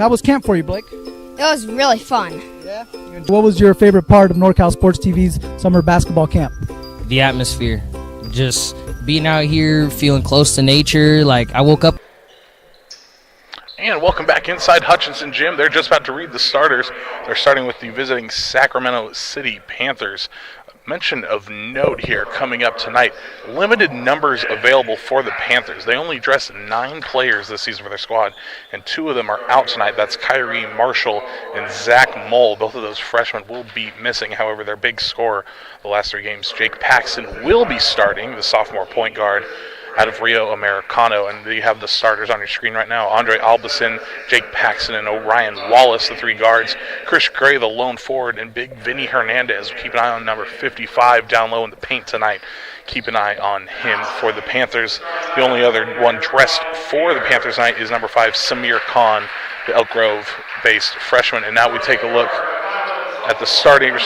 How was camp for you, Blake? It was really fun. Yeah. What was your favorite part of NorCal Sports TV's summer basketball camp? The atmosphere. Just being out here, feeling close to nature. Like, I woke up. And welcome back inside Hutchinson Gym. They're just about to read the starters. They're starting with the visiting Sacramento City Panthers. Mention of note here coming up tonight, limited numbers available for the Panthers. They only dressed 9 players this season for their squad, and 2 of them are out tonight. That's Kyrie Marshall and Zach Moll. Both of those freshmen will be missing. However, their big scorer the last 3 games, Jake Paxton, will be starting, the sophomore point guard out of Rio Americano. And you have the starters on your screen right now. Andre Albason, Jake Paxton, and Orion Wallace, the 3 guards. Chris Gray, the lone forward, and big Vinny Hernandez. Keep an eye on number 55 down low in the paint tonight. Keep an eye on him for the Panthers. The only other one dressed for the Panthers tonight is number 5, Samir Khan, the Elk Grove-based freshman. And now we take a look at the starters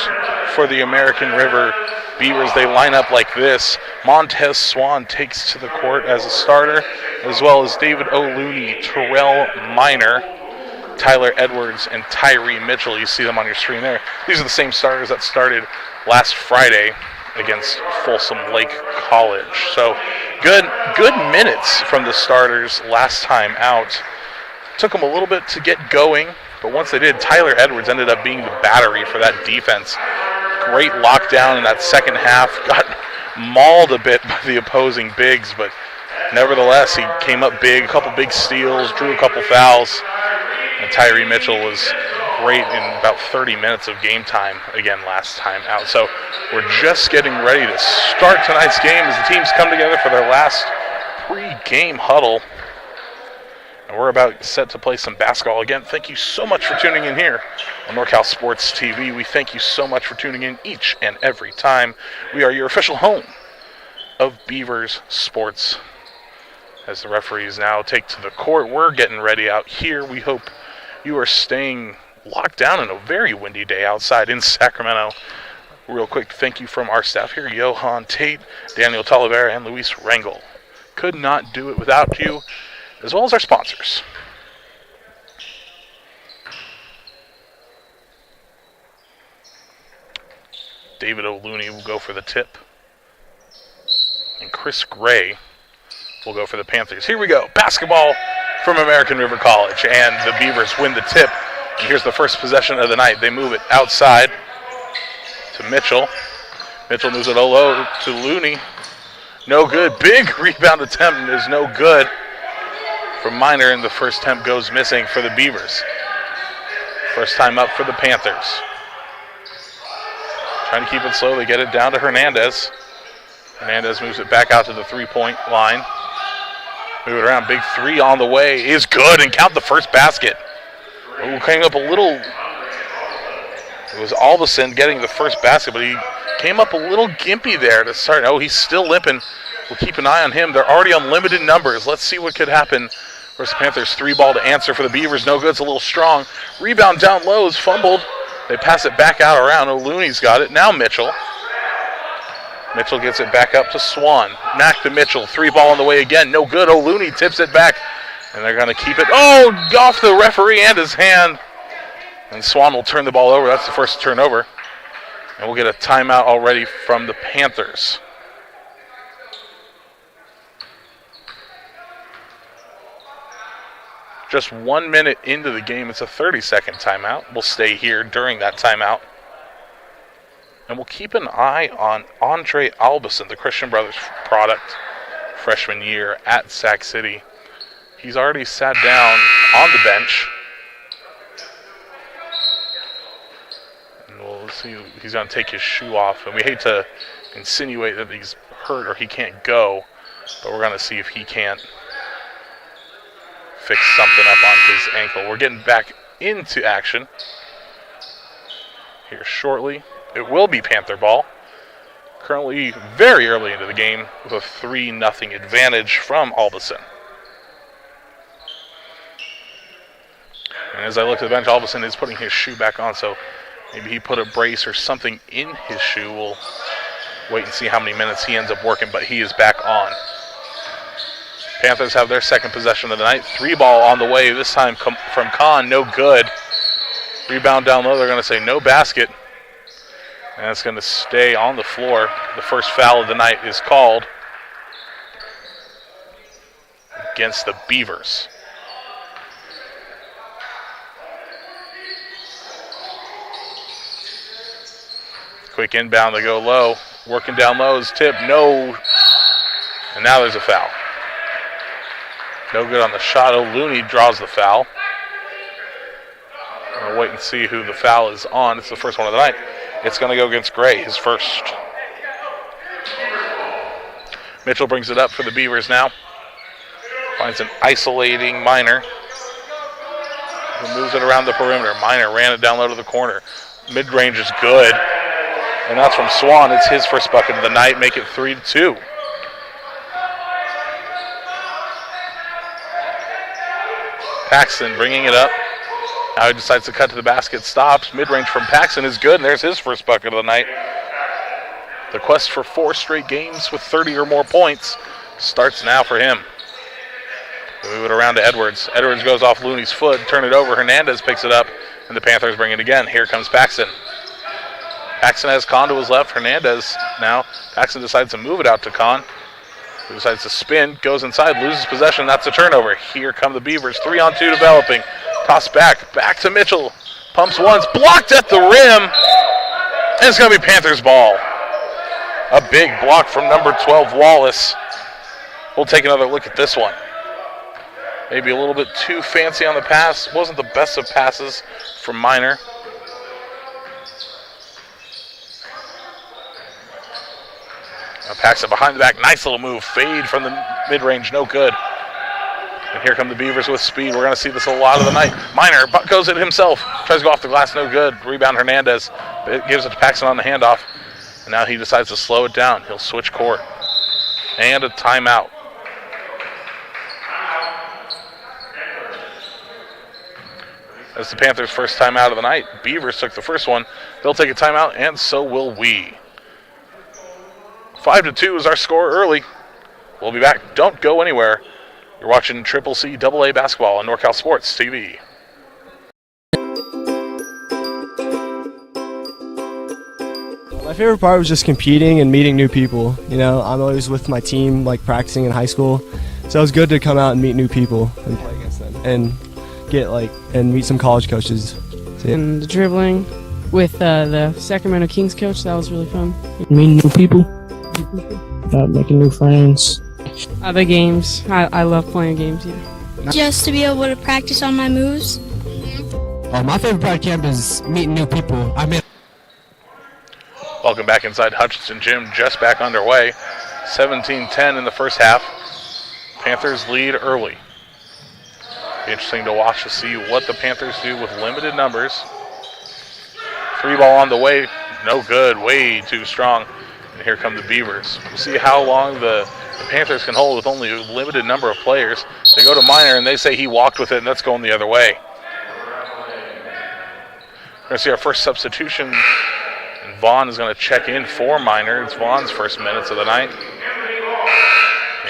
for the American River Beavers. They line up like this. Montez Swan takes to the court as a starter, as well as David O'Looney, Terrell Minor, Tyler Edwards, and Tyree Mitchell. You see them on your screen there. These are the same starters that started last Friday against Folsom Lake College. So good minutes from the starters last time out. Took them a little bit to get going, but once they did, Tyler Edwards ended up being the battery for that defense. Great lockdown in that second half. Got mauled a bit by the opposing bigs, but nevertheless, he came up big, a couple big steals, drew a couple fouls, and Tyree Mitchell was great in about 30 minutes of game time again last time out. So we're just getting ready to start tonight's game as the teams come together for their last pre-game huddle. And we're about set to play some basketball. Again, thank you so much for tuning in here on NorCal Sports TV. We thank you so much for tuning in each and every time. We are your official home of Beavers sports. As the referees now take to the court, we're getting ready out here. We hope you are staying locked down in a very windy day outside in Sacramento. Real quick, thank you from our staff here, Johan Tate, Daniel Talavera, and Luis Rangel. Could not do it without you, as well as our sponsors. David O'Looney will go for the tip. And Chris Gray will go for the Panthers. Here we go. Basketball from American River College. And the Beavers win the tip. And here's the first possession of the night. They move it outside to Mitchell. Mitchell moves it low to Looney. No good. Big rebound attempt is no good from Minor, and the first attempt goes missing for the Beavers. First time up for the Panthers. Trying to keep it slow. They get it down to Hernandez. Hernandez moves it back out to the three-point line. Move it around. Big 3 on the way is good, and count the first basket. Ooh, came up a little. It was Albason getting the first basket, but he came up a little gimpy there to start. Oh, he's still limping. We'll keep an eye on him. They're already on limited numbers. Let's see what could happen. First Panthers 3-ball to answer for the Beavers. No good. It's a little strong. Rebound down low is fumbled. They pass it back out around. O'Looney's got it. Now Mitchell. Mitchell gets it back up to Swan. Mack to Mitchell. 3-ball on the way again. No good. O'Looney tips it back. And they're going to keep it. Oh, off the referee and his hand. And Swan will turn the ball over. That's the first turnover. And we'll get a timeout already from the Panthers. Just 1 minute into the game. It's a 30-second timeout. We'll stay here during that timeout. And we'll keep an eye on Andre Albason, the Christian Brothers product, freshman year at Sac City. He's already sat down on the bench. And we'll see, he's going to take his shoe off. And we hate to insinuate that he's hurt or he can't go, but we're going to see if he can't fix something up on his ankle. We're getting back into action here shortly. It will be Panther ball. Currently very early into the game with a 3-0 advantage from Albason. And as I look at the bench, Albason is putting his shoe back on, so maybe he put a brace or something in his shoe. We'll wait and see how many minutes he ends up working, but he is back on. Panthers have their second possession of the night. 3-ball on the way, this time from Kahn, no good. Rebound down low, they're going to say no basket. And it's going to stay on the floor. The first foul of the night is called against the Beavers. Quick inbound, they go low. Working down low is tip, no. And now there's a foul. No good on the shot. Looney draws the foul. We'll wait and see who the foul is on. It's the first one of the night. It's going to go against Gray, his first. Mitchell brings it up for the Beavers now. Finds an isolating Minor, who moves it around the perimeter. Minor ran it down low to the corner. Mid-range is good. And that's from Swan. It's his first bucket of the night. Make it 3-2. Paxton bringing it up. Now he decides to cut to the basket. Stops. Mid-range from Paxton is good. And there's his first bucket of the night. The quest for 4 straight games with 30 or more points starts now for him. Move it around to Edwards. Edwards goes off Looney's foot. Turn it over. Hernandez picks it up. And the Panthers bring it again. Here comes Paxton. Paxton has Kahn to his left. Hernandez now. Paxton decides to move it out to Kahn, who decides to spin, goes inside, loses possession. That's a turnover. Here come the Beavers. 3-on-2 developing. Toss back to Mitchell. Pumps once, blocked at the rim. And it's going to be Panthers ball. A big block from number 12, Wallace. We'll take another look at this one. Maybe a little bit too fancy on the pass. Wasn't the best of passes from Minor. Paxton behind the back. Nice little move. Fade from the mid-range. No good. And here come the Beavers with speed. We're going to see this a lot of the night. Minor goes it himself. Tries to go off the glass. No good. Rebound Hernandez. It gives it to Paxton on the handoff. And now he decides to slow it down. He'll switch court. And a timeout. That's the Panthers' first timeout of the night. Beavers took the first one. They'll take a timeout, and so will we. 5-2 is our score early. We'll be back. Don't go anywhere. You're watching Triple C AA basketball on NorCal Sports TV. My favorite part was just competing and meeting new people. You know, I'm always with my team, like practicing in high school. So it was good to come out and meet new people and play against them and and meet some college coaches. So, And the dribbling with the Sacramento Kings coach, that was really fun. Meeting new people, making new friends. Other games, I love playing games here. Just to be able to practice on my moves. My favorite part of camp is meeting new people. Welcome back inside Hutchinson Gym, just back underway. 17-10 in the first half. Panthers lead early. Be interesting to watch to see what the Panthers do with limited numbers. 3-ball on the way, no good, way too strong. And here come the Beavers. We'll see how long the Panthers can hold with only a limited number of players. They go to Minor and they say he walked with it, and that's going the other way. We're going to see our first substitution. And Vaughn is going to check in for Minor. It's Vaughn's first minutes of the night.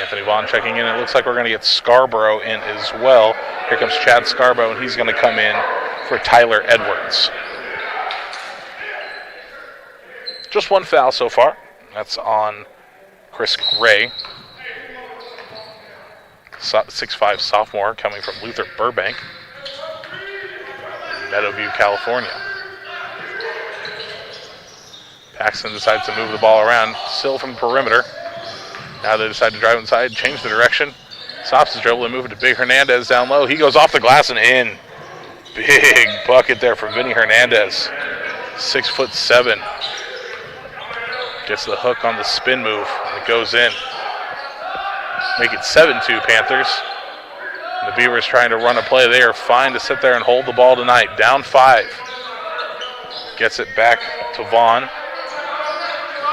Anthony Vaughn checking in. It looks like we're going to get Scarborough in as well. Here comes Chad Scarborough, and he's going to come in for Tyler Edwards. Just one foul so far. That's on Chris Gray. 6'5" sophomore coming from Luther Burbank, Meadowview, California. Paxton decides to move the ball around, still from the perimeter. Now they decide to drive inside, change the direction. Stops his dribble and move it to Big Hernandez down low. He goes off the glass and in. Big bucket there from Vinny Hernandez. 6'7". Gets the hook on the spin move. It goes in. Make it 7-2 Panthers. And the Beavers trying to run a play. They are fine to sit there and hold the ball tonight. Down 5. Gets it back to Vaughn.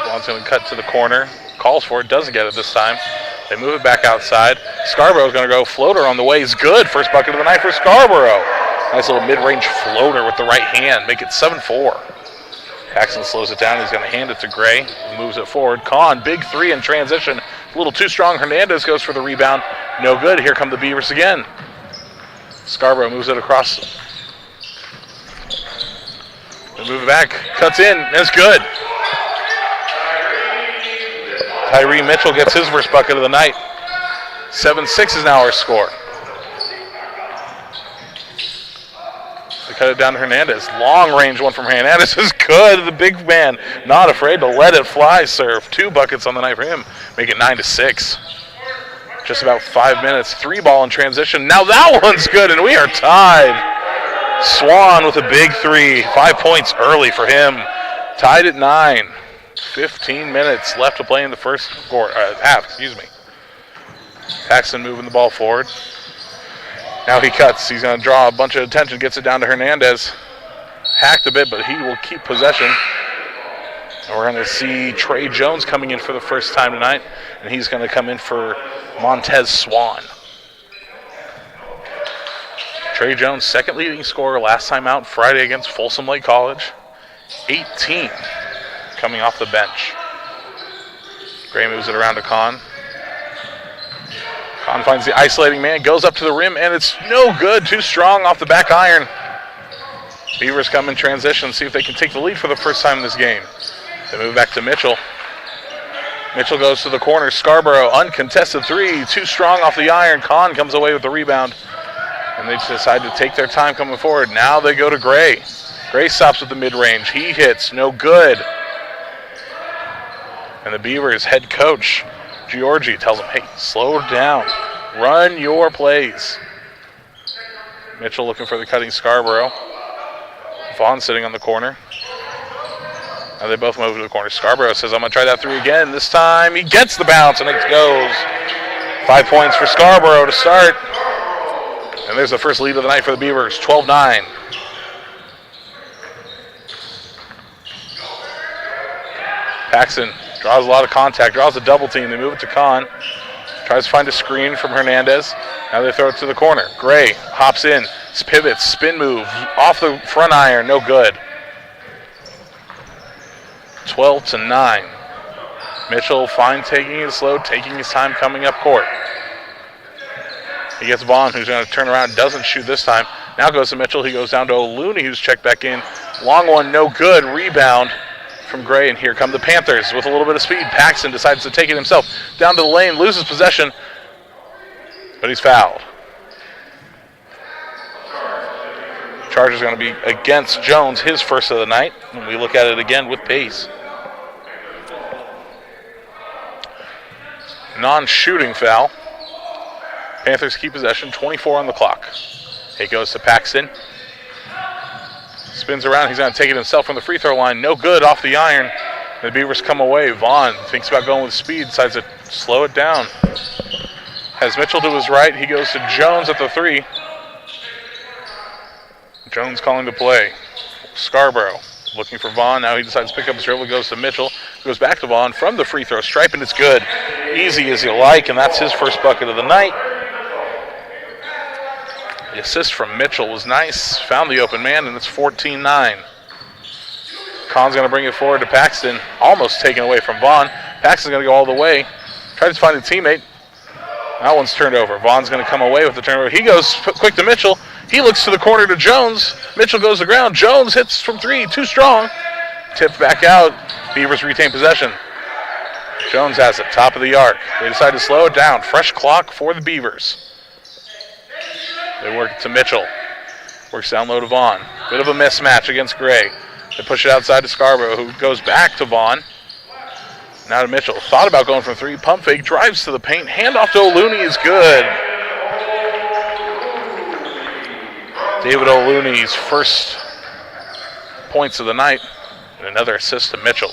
Vaughn's going to cut to the corner. Calls for it, doesn't get it this time. They move it back outside. Scarborough's going to go. Floater on the way is good. First bucket of the night for Scarborough. Nice little mid-range floater with the right hand. Make it 7-4. Paxton slows it down. He's going to hand it to Gray. Moves it forward. Kahn, big 3 in transition. A little too strong. Hernandez goes for the rebound. No good. Here come the Beavers again. Scarborough moves it across. They move it back. Cuts in. That's good. Tyree Mitchell gets his first bucket of the night. 7-6 is now our score. They cut it down to Hernandez. Long range one from Hernandez is good. The big man not afraid to let it fly serve. 2 buckets on the night for him. Make it 9-6. Just about 5 minutes. 3 ball in transition. Now that one's good, and we are tied. Swan with a big 3. 5 points early for him. Tied at 9. 15 minutes left to play in the first half. Paxton moving the ball forward. Now he cuts. He's going to draw a bunch of attention. Gets it down to Hernandez. Hacked a bit, but he will keep possession. And we're going to see Trey Jones coming in for the first time tonight. And he's going to come in for Montez Swan. Trey Jones, second leading scorer last time out Friday against Folsom Lake College. 18 coming off the bench. Gray moves it around to Kahn. Kahn finds the isolating man, goes up to the rim, and it's no good. Too strong off the back iron. Beavers come in transition, see if they can take the lead for the first time in this game. They move back to Mitchell. Mitchell goes to the corner. Scarborough, uncontested 3. Too strong off the iron. Kahn comes away with the rebound. And they decide to take their time coming forward. Now they go to Gray. Gray stops with the mid-range. He hits. No good. And the Beavers head coach, Giorgi, tells him, hey, slow down. Run your plays. Mitchell looking for the cutting Scarborough. Vaughn sitting on the corner. Now they both move to the corner. Scarborough says, I'm going to try that 3 again. This time he gets the bounce and it goes. 5 points for Scarborough to start. And there's the first lead of the night for the Beavers, 12-9. Paxton draws a lot of contact, draws a double team. They move it to Kahn. Tries to find a screen from Hernandez. Now they throw it to the corner. Gray hops in, pivots, spin move, off the front iron, no good. 12-9. Mitchell fine taking it slow, taking his time coming up court. He gets Vaughn, who's going to turn around, doesn't shoot this time. Now goes to Mitchell. He goes down to O'Looney, who's checked back in. Long one, no good. Rebound from Gray, and here come the Panthers with a little bit of speed. Paxton decides to take it himself. Down to the lane, loses possession, but he's fouled. Charge is going to be against Jones, his first of the night. And we look at it again with pace. Non-shooting foul. Panthers keep possession, 24 on the clock. It goes to Paxton. Spins around, he's going to take it himself from the free throw line. No good off the iron. The Beavers come away. Vaughn thinks about going with speed, decides to slow it down. Has Mitchell to his right. He goes to Jones at the 3. Jones calling the play. Scarborough looking for Vaughn. Now he decides to pick up his dribble. Goes to Mitchell. Goes back to Vaughn from the free throw stripe, and it's good. Easy as you like, and that's his first bucket of the night. The assist from Mitchell was nice. Found the open man, and it's 14-9. Kahn's going to bring it forward to Paxton. Almost taken away from Vaughn. Paxton's going to go all the way. Tries to find a teammate. That one's turned over. Vaughn's going to come away with the turnover. He goes quick to Mitchell. He looks to the corner to Jones. Mitchell goes to the ground. Jones hits from 3. Too strong. Tipped back out. Beavers retain possession. Jones has it. Top of the arc. They decide to slow it down. Fresh clock for the Beavers. They work it to Mitchell. Works down low to Vaughn. Bit of a mismatch against Gray. They push it outside to Scarborough, who goes back to Vaughn. Now to Mitchell. Thought about going from 3. Pump fake. Drives to the paint. Handoff to O'Looney is good. David O'Looney's first points of the night. And another assist to Mitchell.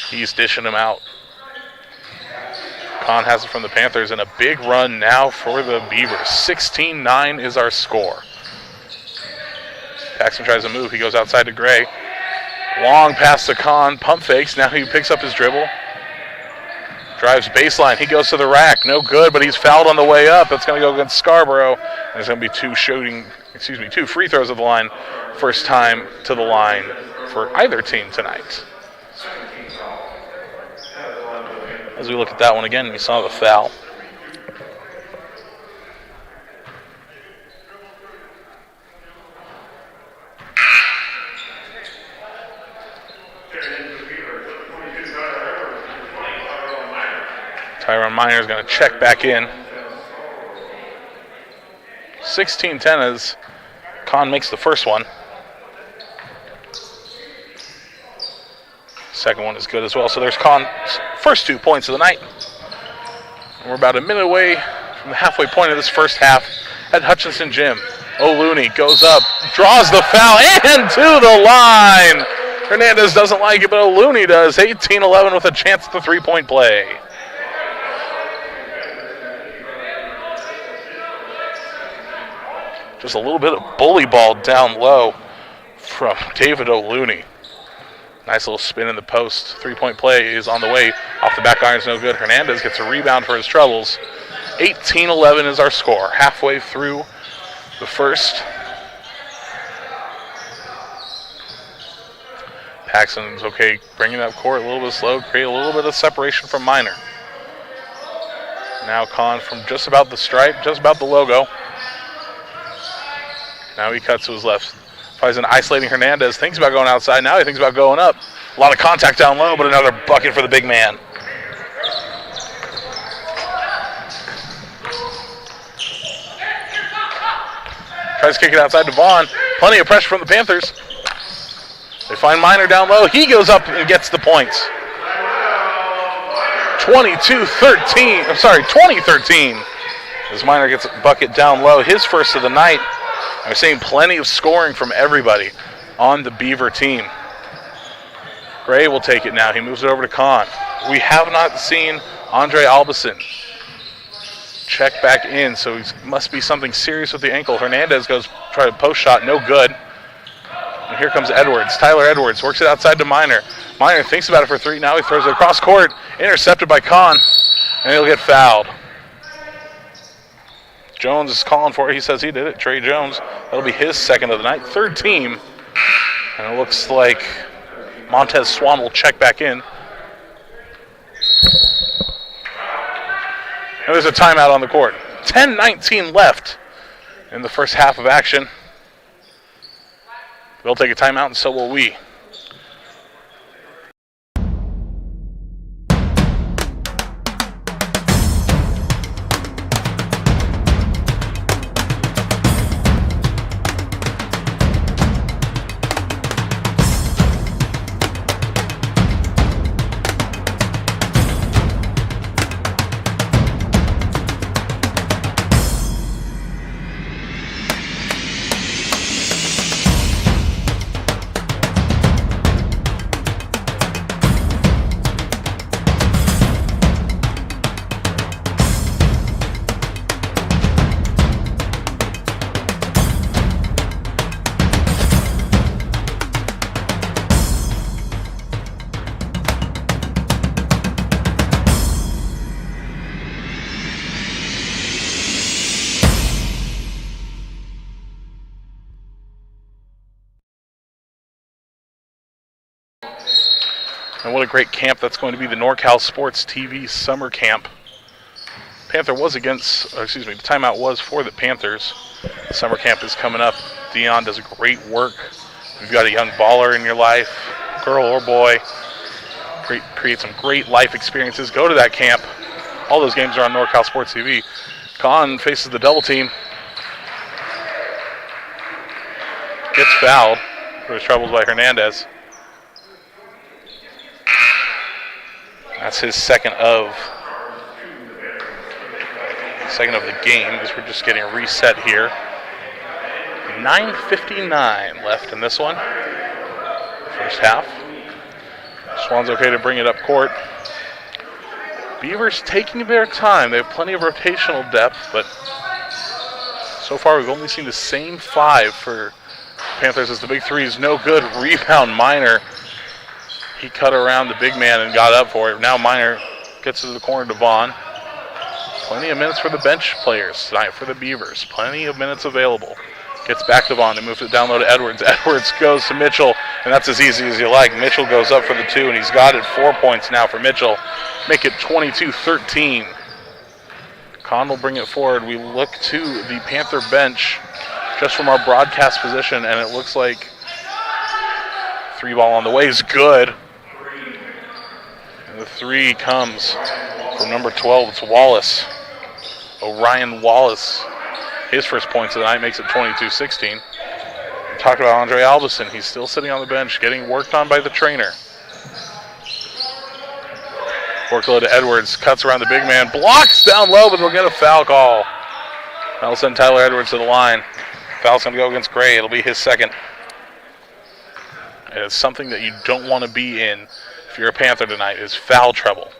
He's dishing him out. Kahn has it from the Panthers, and a big run now for the Beavers. 16-9 is our score. Paxton tries to move. He goes outside to Gray. Long pass to Kahn. Pump fakes. Now he picks up his dribble. Drives baseline. He goes to the rack. No good, but he's fouled on the way up. That's going to go against Scarborough. And there's going to be 2 free throws at the line. First time to the line for either team tonight. As we look at that one again, we saw the foul. Tyron Miner is going to check back in. 16-10 as Kahn makes the first one. Second one is good as well. So there's Kahn's first 2 points of the night. And we're about a minute away from the halfway point of this first half at Hutchinson Gym. O'Looney goes up, draws the foul, and to the line. Hernandez doesn't like it, but O'Looney does. 18-11 with a chance at the three-point play. Just a little bit of bully ball down low from David O'Looney. Nice little spin in the post. Three-point play is on the way. Off the back iron's no good. Hernandez gets a rebound for his troubles. 18-11 is our score. Halfway through the first. Paxton's okay bringing up court a little bit slow. Create a little bit of separation from Miner. Now Kahn from just about the stripe, just about the logo. Now he cuts to his left. Finds an isolating Hernandez. Thinks about going outside. Now he thinks about going up. A lot of contact down low, but another bucket for the big man. Tries to kick it outside to Vaughn. Plenty of pressure from the Panthers. They find Miner down low. He goes up and gets the points. 2013. As Miner gets a bucket down low. His first of the night. We're seeing plenty of scoring from everybody on the Beaver team. Gray will take it now. He moves it over to Kahn. We have not seen Andre Albison check back in, so he must be something serious with the ankle. Hernandez goes try to post shot, no good. And here comes Edwards. Tyler Edwards works it outside to Miner. Miner thinks about it for three. Now he throws it across court. Intercepted by Kahn, and he'll get fouled. Jones is calling for it. He says he did it. Trey Jones. That'll be his second of the night. Third team. And it looks like Montez Swan will check back in. And there's a timeout on the court. 10:19 left in the first half of action. We'll take a timeout, and so will we. And what a great camp that's going to be, the NorCal Sports TV Summer Camp. The timeout was for the Panthers. The summer camp is coming up. Dion does great work. If you've got a young baller in your life, girl or boy, create some great life experiences. Go to that camp. All those games are on NorCal Sports TV. Kahn faces the double team. Gets fouled for his troubles by Hernandez. That's his second of the game, as we're just getting reset here. 9:59 left in this one. First half. Swan's okay to bring it up court. Beavers taking their time. They have plenty of rotational depth, but so far we've only seen the same five for Panthers as the big three is no good. Rebound Miner. He cut around the big man and got up for it. Now Miner gets to the corner to Vaughn. Plenty of minutes for the bench players tonight for the Beavers. Plenty of minutes available. Gets back to Vaughn and moves it down low to Edwards. Edwards goes to Mitchell, and that's as easy as you like. Mitchell goes up for the two, and he's got it. 4 points now for Mitchell. Make it 22-13. Kahn will bring it forward. We look to the Panther bench just from our broadcast position, and it looks like three ball on the way is good. And the three comes From number 12, it's Wallace. Orion Wallace. His first points of the night makes it 22-16. We talked about Andre Albison. He's still sitting on the bench, getting worked on by the trainer. Workload to Edwards, cuts around the big man, blocks down low, but they'll get a foul call. That'll send Tyler Edwards to the line. Foul's going to go against Gray. It'll be his second. And it's something that you don't want to be in if you're a Panther tonight, is foul trouble.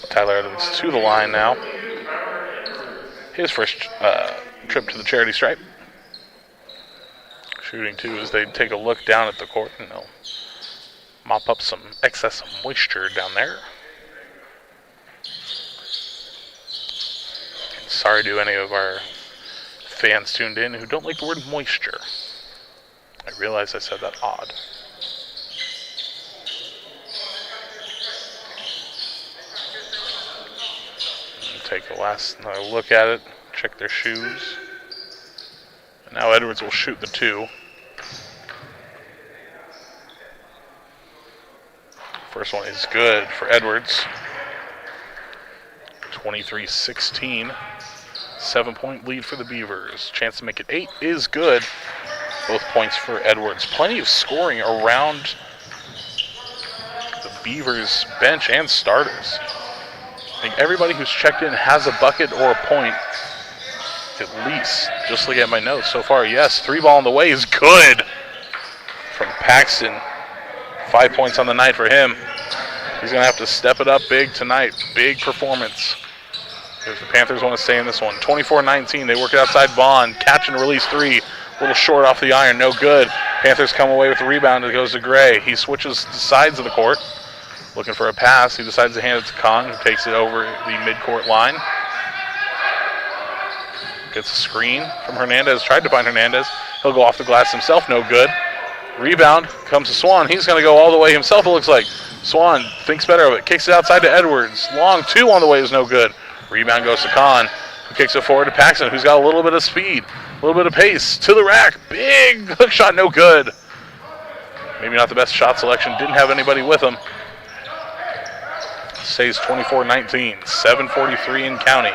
Tyler Edwards to the line now. His first trip to the charity stripe. Shooting two as they take a look down at the court and they'll mop up some excess moisture down there. And sorry to any of our fans tuned in who don't like the word moisture. I realize I said that odd. Take a last look at it, check their shoes. And now Edwards will shoot the two. First one is good for Edwards. 23-16. 7-point lead for the Beavers. Chance to make it 8 is good. Both points for Edwards. Plenty of scoring around the Beavers bench and starters. I think everybody who's checked in has a bucket or a point, at least. Just looking at my notes so far, yes, 3-ball on the way is good from Paxton. 5 points on the night for him. He's going to have to step it up big tonight. Big performance. If the Panthers want to stay in this one. 24-19, they work it outside Vaughn. Catch and release three. A little short off the iron, no good. Panthers come away with the rebound. It goes to Gray. He switches the sides of the court. Looking for a pass. He decides to hand it to Kahn, who takes it over the midcourt line. Gets a screen from Hernandez. Tried to find Hernandez. He'll go off the glass himself. No good. Rebound comes to Swan. He's going to go all the way himself, it looks like. Swan thinks better of it. Kicks it outside to Edwards. Long two on the way is no good. Rebound goes to Kahn, who kicks it forward to Paxton, who's got a little bit of speed, a little bit of pace. To the rack. Big hook shot, no good. Maybe not the best shot selection. Didn't have anybody with him. Stays 24-19. 7:43 in counting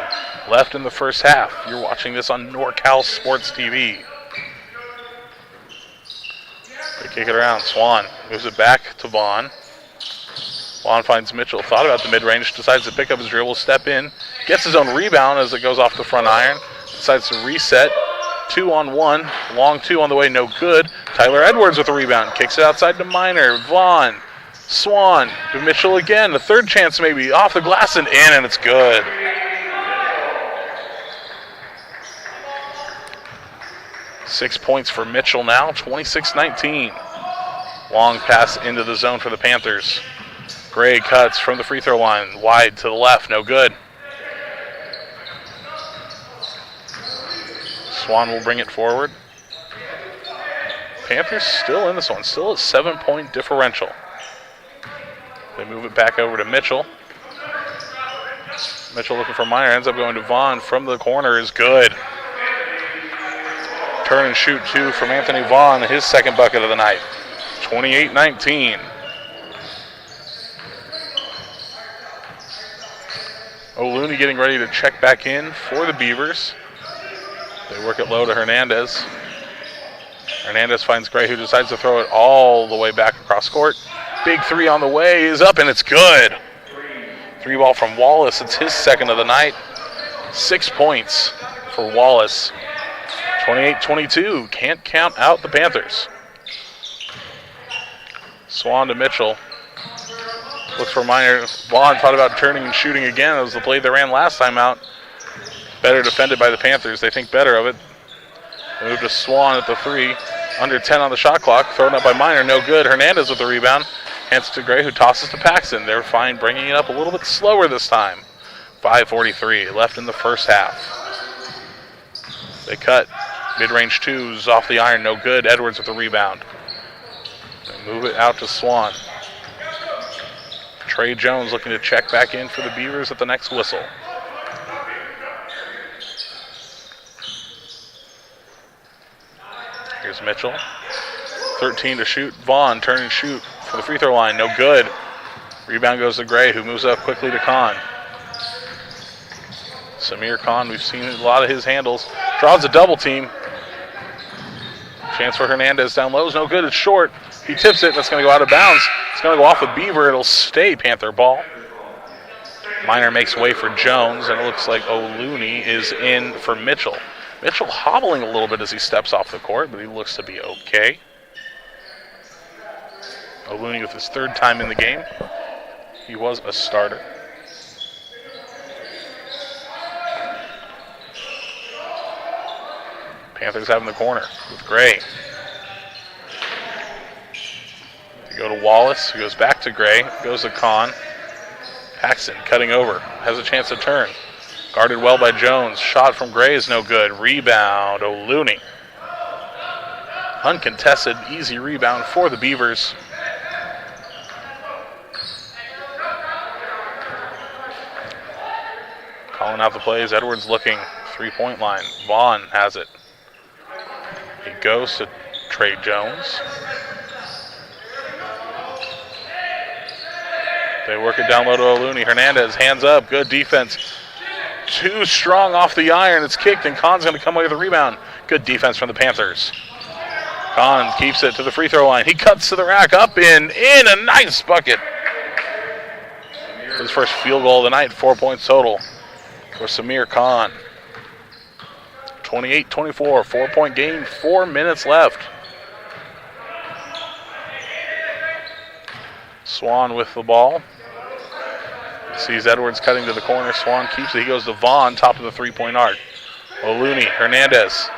left in the first half. You're watching this on NorCal Sports TV. They kick it around. Swan moves it back to Vaughn. Vaughn finds Mitchell. Thought about the mid-range. Decides to pick up his dribble, step in. Gets his own rebound as it goes off the front iron. Decides to reset. 2-on-1. Long two on the way, no good. Tyler Edwards with the rebound. Kicks it outside to Minor. Vaughn. Swan to Mitchell again. The third chance maybe. Off the glass and in, and it's good. Six points for Mitchell now. 26-19. Long pass into the zone for the Panthers. Gray cuts from the free throw line. Wide to the left. No good. Swan will bring it forward. Panthers still in this one. Still at 7-point differential. They move it back over to Mitchell. Mitchell looking for Minor. Ends up going to Vaughn from the corner is good. Turn and shoot two from Anthony Vaughn. His second bucket of the night. 28-19. O'Looney getting ready to check back in for the Beavers. They work it low to Hernandez. Hernandez finds Gray, who decides to throw it all the way back across court. Big three on the way is up, and it's good. 3-ball from Wallace. It's his second of the night. 6 points for Wallace. 28-22. Can't count out the Panthers. Swan to Mitchell. Looks for Minor. Vaughn thought about turning and shooting again. That was the play they ran last time out. Better defended by the Panthers. They think better of it. They move to Swan at the three. Under 10 on the shot clock. Thrown up by Minor. No good. Hernandez with the rebound. Hands to Gray, who tosses to Paxton. They're fine bringing it up a little bit slower this time. 5:43 left in the first half. They cut. Mid-range twos off the iron. No good. Edwards with the rebound. They move it out to Swan. Trey Jones looking to check back in for the Beavers at the next whistle. Here's Mitchell. 13 to shoot. Vaughn, turn and shoot. for the free throw line. No good. Rebound goes to Gray, who moves up quickly to Khan. Samir Khan, we've seen a lot of his handles. Draws a double team. Chance for Hernandez down low is no good. It's short. He tips it. That's going to go out of bounds. It's going to go off of Beaver. It'll stay Panther ball. Miner makes way for Jones, and it looks like O'Looney is in for Mitchell. Mitchell hobbling a little bit as he steps off the court, but he looks to be okay. O'Looney with his third time in the game. He was a starter. Panthers have in the corner with Gray. They go to Wallace, who goes back to Gray, goes to Kahn. Paxton cutting over, has a chance to turn. Guarded well by Jones. Shot from Gray is no good. Rebound, O'Looney. Uncontested, easy rebound for the Beavers. Calling out the plays. Edwards looking. Three-point line. Vaughn has it. He goes to Trey Jones. They work it down low to O'Looney. Hernandez, hands up. Good defense. Too strong off the iron. It's kicked, and Kahn's going to come away with the rebound. Good defense from the Panthers. Kahn keeps it to the free throw line. He cuts to the rack. Up in a nice bucket. His first field goal of the night. 4 points total for Samir Khan. 28-24, 4-point game, 4 minutes left. Swan with the ball. Sees Edwards cutting to the corner. Swan keeps it. He goes to Vaughn, top of the three-point arc. O'Looney, Hernandez.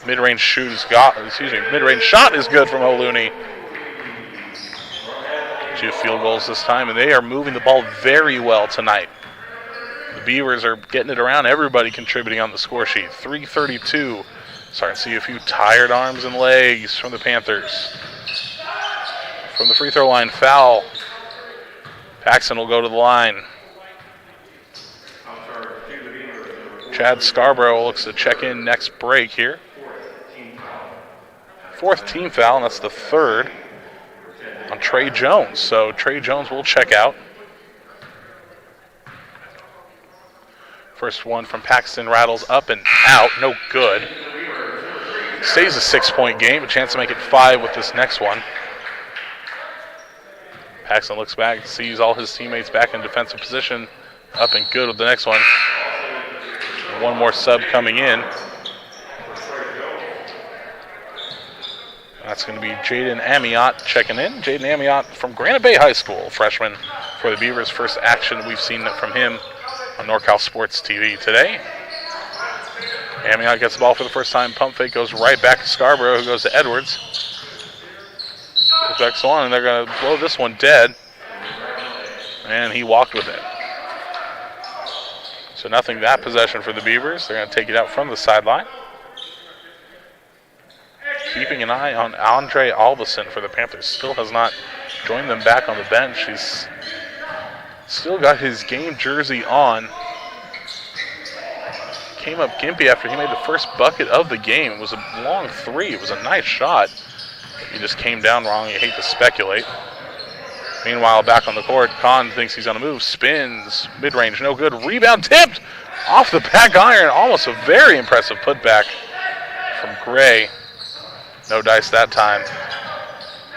Mid-range mid-range shot is good from O'Looney. 2 field goals this time, and they are moving the ball very well tonight. The Beavers are getting it around. Everybody contributing on the score sheet. 3:32. Starting to see a few tired arms and legs from the Panthers. From the free throw line, foul. Paxton will go to the line. Chad Scarborough looks to check in next break here. 4th team foul, and that's the 3rd on Trey Jones. So Trey Jones will check out. First one from Paxton rattles up and out. No good. Stays a 6-point game. A chance to make it 5 with this next one. Paxton looks back, sees all his teammates back in defensive position. Up and good with the next one. One more sub coming in. That's going to be Jaden Amiot checking in. Jaden Amiot from Granite Bay High School, freshman for the Beavers. First action we've seen from him on NorCal Sports TV today. Amiot gets the ball for the first time. Pump fake goes right back to Scarborough, who goes to Edwards. Goes back to Swan, and they're going to blow this one dead. And he walked with it. So nothing that possession for the Beavers. They're going to take it out from the sideline. Keeping an eye on Andre Alveson for the Panthers. Still has not joined them back on the bench. He's still got his game jersey on. Came up gimpy after he made the first bucket of the game. It was a long 3. It was a nice shot. He just came down wrong. You hate to speculate. Meanwhile, back on the court, Kahn thinks he's going to move. Spins. Mid-range, no good. Rebound tipped off the back iron. Almost a very impressive putback from Gray. No dice that time.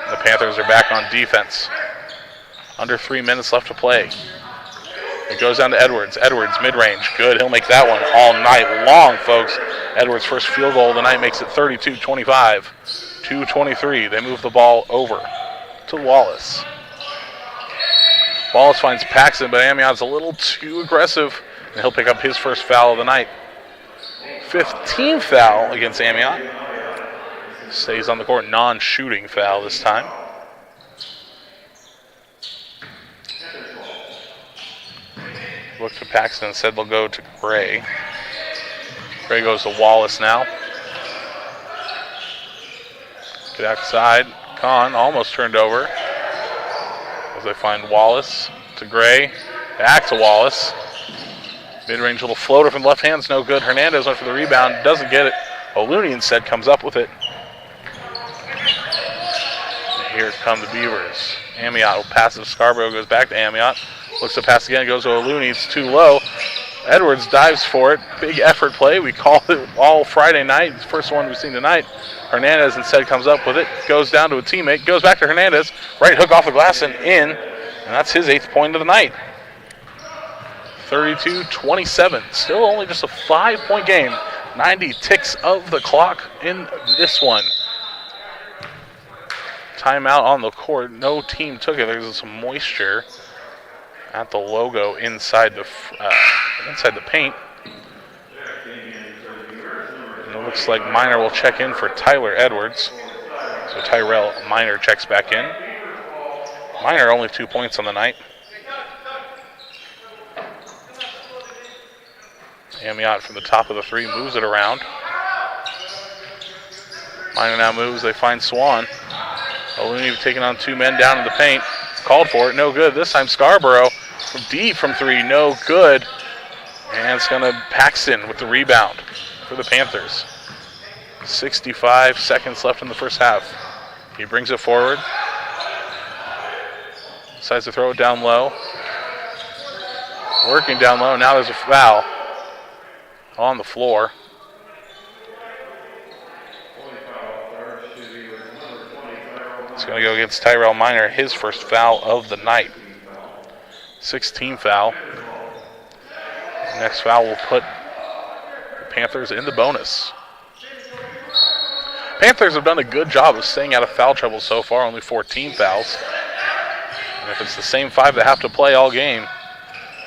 The Panthers are back on defense. Under 3 minutes left to play. It goes down to Edwards. Edwards, mid-range, good. He'll make that one all night long, folks. Edwards' first field goal of the night makes it 32-25. 2:23. They move the ball over to Wallace. Wallace finds Paxton, but Amiot's a little too aggressive, and he'll pick up his first foul of the night. 15th foul against Amiot. Stays on the court, non-shooting foul this time. Look to Paxton and said they'll go to Gray. Gray goes to Wallace now. Get outside. Kahn almost turned over. As they find Wallace to Gray. Back to Wallace. Mid-range little floater from the left hand's no good. Hernandez went for the rebound. Doesn't get it. O'Looney instead comes up with it. Here come the Beavers. Amiot will pass it to Scarborough, goes back to Amiot. Looks to pass again, goes to O'Looney. It's too low. Edwards dives for it. Big effort play. We called it all Friday night. It's the first one we've seen tonight. Hernandez instead comes up with it. Goes down to a teammate. Goes back to Hernandez. Right hook off the glass and in. And that's his 8th point of the night. 32-27. Still only just a 5-point game. 90 ticks of the clock in this one. Timeout on the court. No team took it. There's some moisture at the logo inside the paint. And it looks like Minor will check in for Tyler Edwards. So Tyrell Minor checks back in. Minor only 2 points on the night. Amiot from the top of the 3 moves it around. Minor now moves. They find Swan. O'Looney taking on 2 men down in the paint. Called for it. No good. This time Scarborough from deep from 3. No good. And it's going to Paxton with the rebound for the Panthers. 65 seconds left in the first half. He brings it forward. Decides to throw it down low. Working down low. Now there's a foul on the floor. It's going to go against Tyrell Minor, his first foul of the night. 16 foul. Next foul will put the Panthers in the bonus. Panthers have done a good job of staying out of foul trouble so far, only 14 fouls. And if it's the same 5 that have to play all game,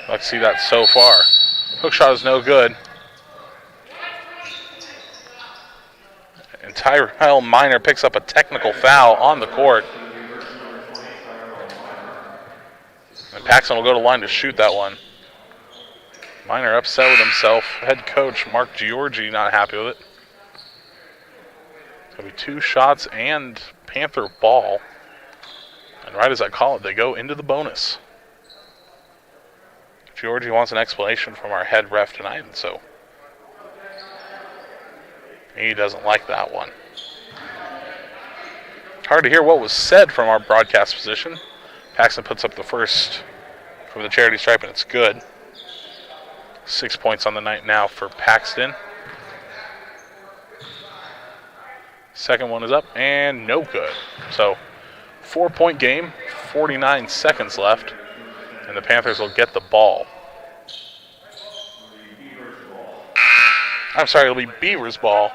let's see that so far. Hook shot is no good. And Tyrell Minor picks up a technical foul on the court. And Paxton will go to line to shoot that one. Minor upset with himself. Head coach Mark Giorgi not happy with it. It's going to be 2 shots and Panther ball. And right as I call it, they go into the bonus. Giorgi wants an explanation from our head ref tonight, and so he doesn't like that one. Hard to hear what was said from our broadcast position. Paxton puts up the first from the charity stripe, and it's good. 6 points on the night now for Paxton. Second one is up, and no good. So, 4-point game, 49 seconds left, and the Panthers will get the ball. I'm sorry, it'll be Beavers' ball.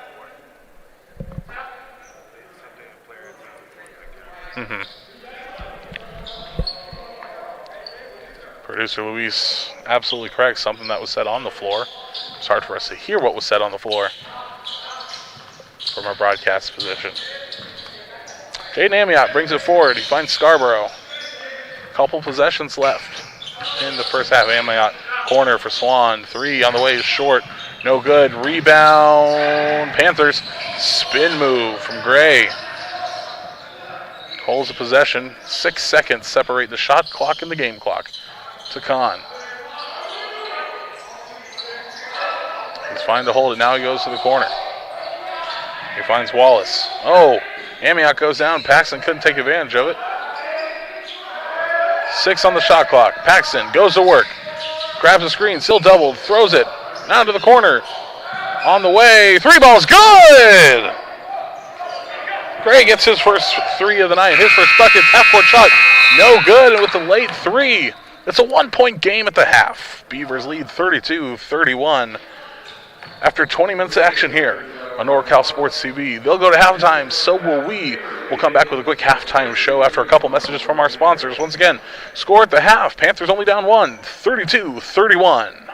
Producer Luis absolutely correct. Something that was said on the floor. It's hard for us to hear what was said on the floor from our broadcast position. Jaden Amiot brings it forward. He finds Scarborough. Couple possessions left in the first half. Amiot corner for Swan. 3 on the way is short. No good. Rebound. Panthers. Spin move from Gray. Holds the possession. 6 seconds separate the shot clock and the game clock. To Kahn. He's fine to hold it. Now he goes to the corner. He finds Wallace. Oh, Amiot goes down. Paxton couldn't take advantage of it. 6 on the shot clock. Paxton goes to work. Grabs the screen. Still doubled. Throws it. Down to the corner. On the way. 3 balls. Good! Gray gets his first 3 of the night. His first bucket. Half-court shot. No good. And with the late 3, it's a 1-point game at the half. Beavers lead 32-31 after 20 minutes of action here on NorCal Sports TV. They'll go to halftime, so will we. We'll come back with a quick halftime show after a couple messages from our sponsors. Once again, score at the half. Panthers only down 1, 32-31.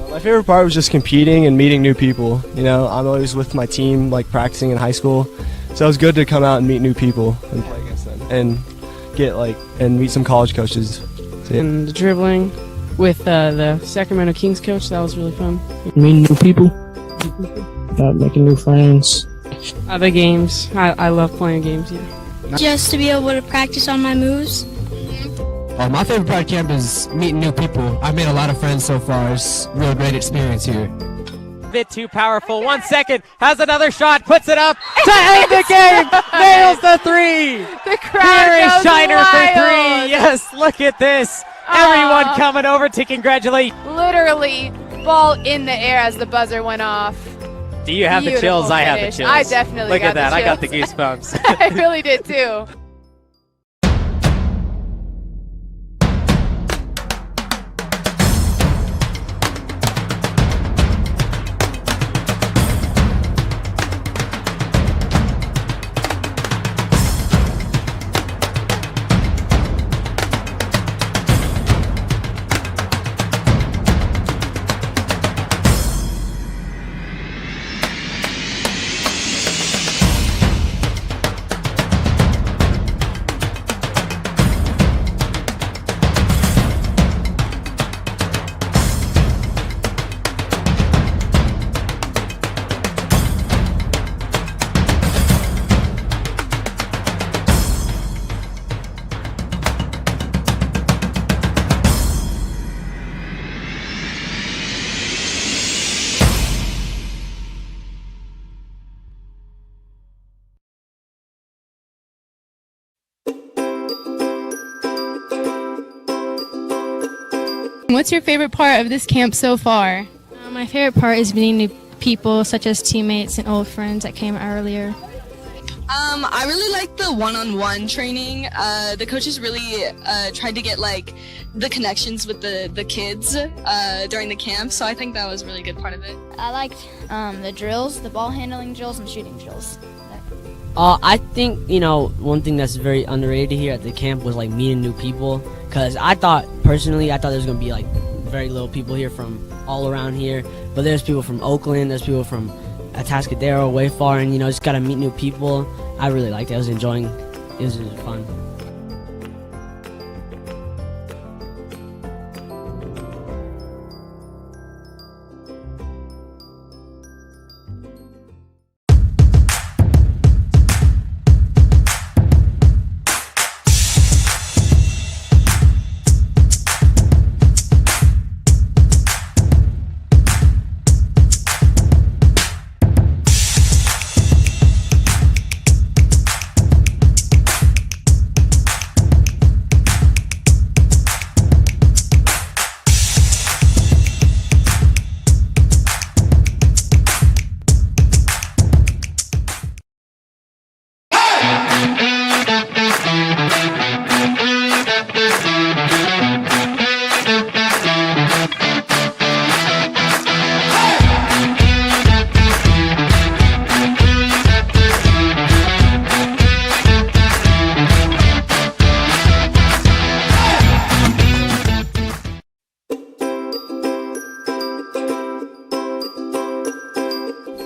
My favorite part was just competing and meeting new people. You know, I'm always with my team, like practicing in high school, so it was good to come out and meet new people and play against them and get and meet some college coaches. So, yeah. And the dribbling with the Sacramento Kings coach, that was really fun. Meeting new people, making new friends. The games, I love playing games. Yeah. Just to be able to practice on my moves. My favorite part of camp is meeting new people. I've made a lot of friends so far. It's a real great experience here. Bit too powerful. 1 second, has another shot, puts it up to end the game. Nails the three. The crowd Here is goes Shiner wild. for three. Yes, look at this. Everyone coming over to congratulate. Literally, ball in the air as the buzzer went off. Do you have the Beautiful chills? I have the finish. chills. I definitely look got at that. the I got the chills. goosebumps. I really did too. What's your favorite part of this camp so far? My favorite part is meeting new people, such as teammates and old friends that came earlier. I really like the one-on-one training. The coaches really tried to get the connections with the kids during the camp, so I think that was a really good part of it. I liked the drills, the ball handling drills and shooting drills. I think, one thing that's very underrated here at the camp was meeting new people, because I thought there was going to be very little people here from all around here, but there's people from Oakland, there's people from Atascadero, way far, and just got to meet new people I really liked it. I was enjoying. It was really fun.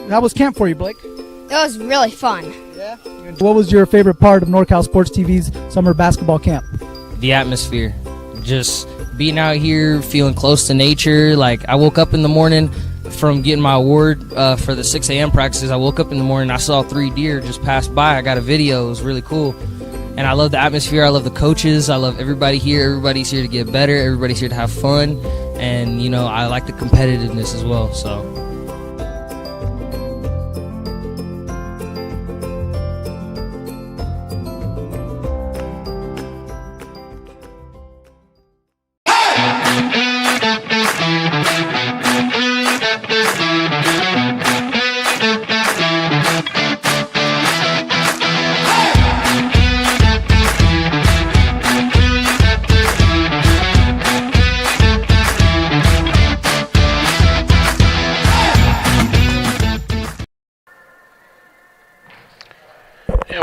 How was camp for you, Blake? It was really fun. What was your favorite part of NorCal Sports TV's summer basketball camp? The atmosphere, just being out here, feeling close to nature. Like, I woke up in the morning from getting my award for the 6 a.m. practices. I woke up in the morning, I saw 3 deer just pass by. I got a video. It was really cool. And I love the atmosphere. I love the coaches. I love everybody here. Everybody's here to get better. Everybody's here to have fun. And, you know, I like the competitiveness as well. So.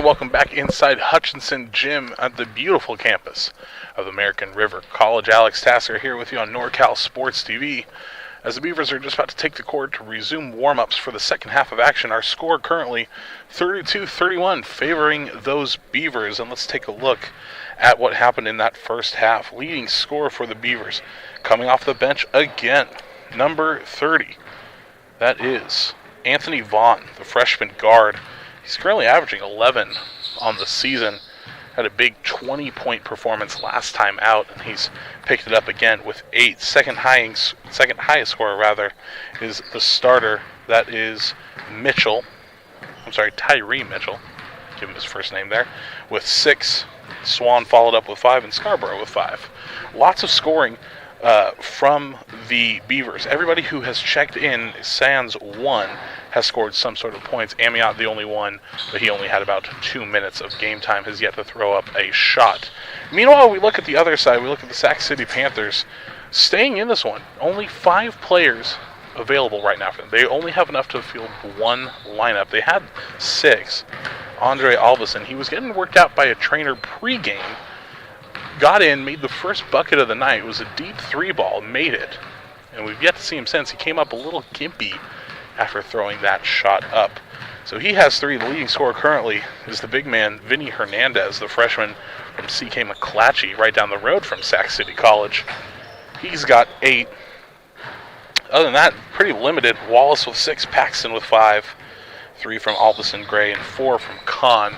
Welcome back inside Hutchinson Gym at the beautiful campus of American River College. Alex Tasker here with you on NorCal Sports TV. As the Beavers are just about to take the court to resume warm-ups for the second half of action, our score currently 32-31 favoring those Beavers. And let's take a look at what happened in that first half. Leading scorer for the Beavers coming off the bench again, number 30. That is Anthony Vaughn, the freshman guard. He's currently averaging 11 on the season. Had a big 20-point performance last time out, and he's picked it up again with 8. Second highest scorer is the starter. That is Tyree Mitchell. Give him his first name there. With 6. Swan followed up with 5, and Scarborough with 5. Lots of scoring from the Beavers. Everybody who has checked in sans 1 has scored some sort of points. Amiot, the only one, but he only had about 2 minutes of game time, has yet to throw up a shot. Meanwhile, we look at the other side. We look at the Sac City Panthers staying in this one. Only 5 players available right now for them. They only have enough to field 1 lineup. They had 6. Andre Alveson, he was getting worked out by a trainer pregame. Got in, made the first bucket of the night. It was a deep 3 ball, made it. And we've yet to see him since. He came up a little gimpy after throwing that shot up. So he has 3. The leading scorer currently is the big man, Vinny Hernandez, the freshman from C.K. McClatchy, right down the road from Sac City College. He's got 8. Other than that, pretty limited. Wallace with 6, Paxton with 5, 3 from Alveson Gray, and 4 from Kahn.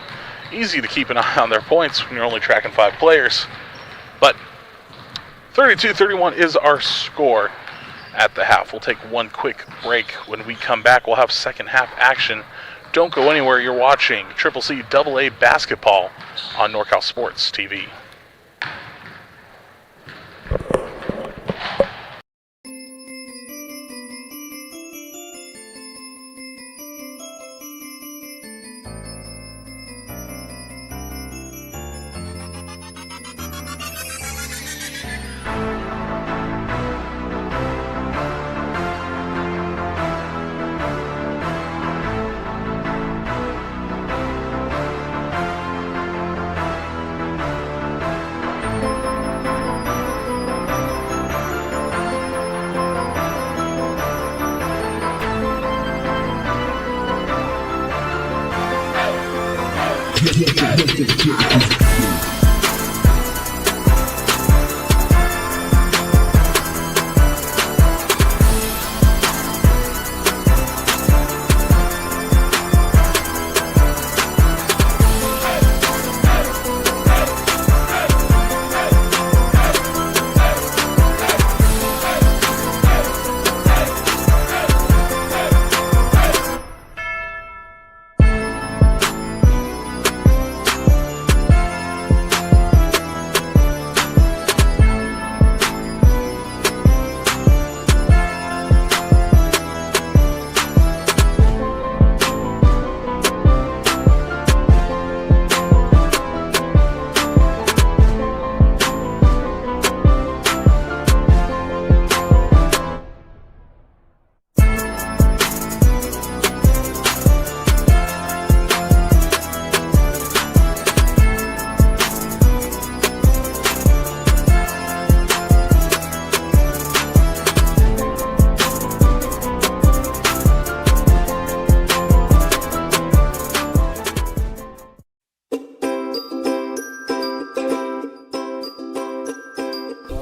Easy to keep an eye on their points when you're only tracking 5 players. But 32-31 is our score at the half. We'll take one quick break. When we come back, we'll have second half action. Don't go anywhere. You're watching CCC AA Basketball on NorCal Sports TV.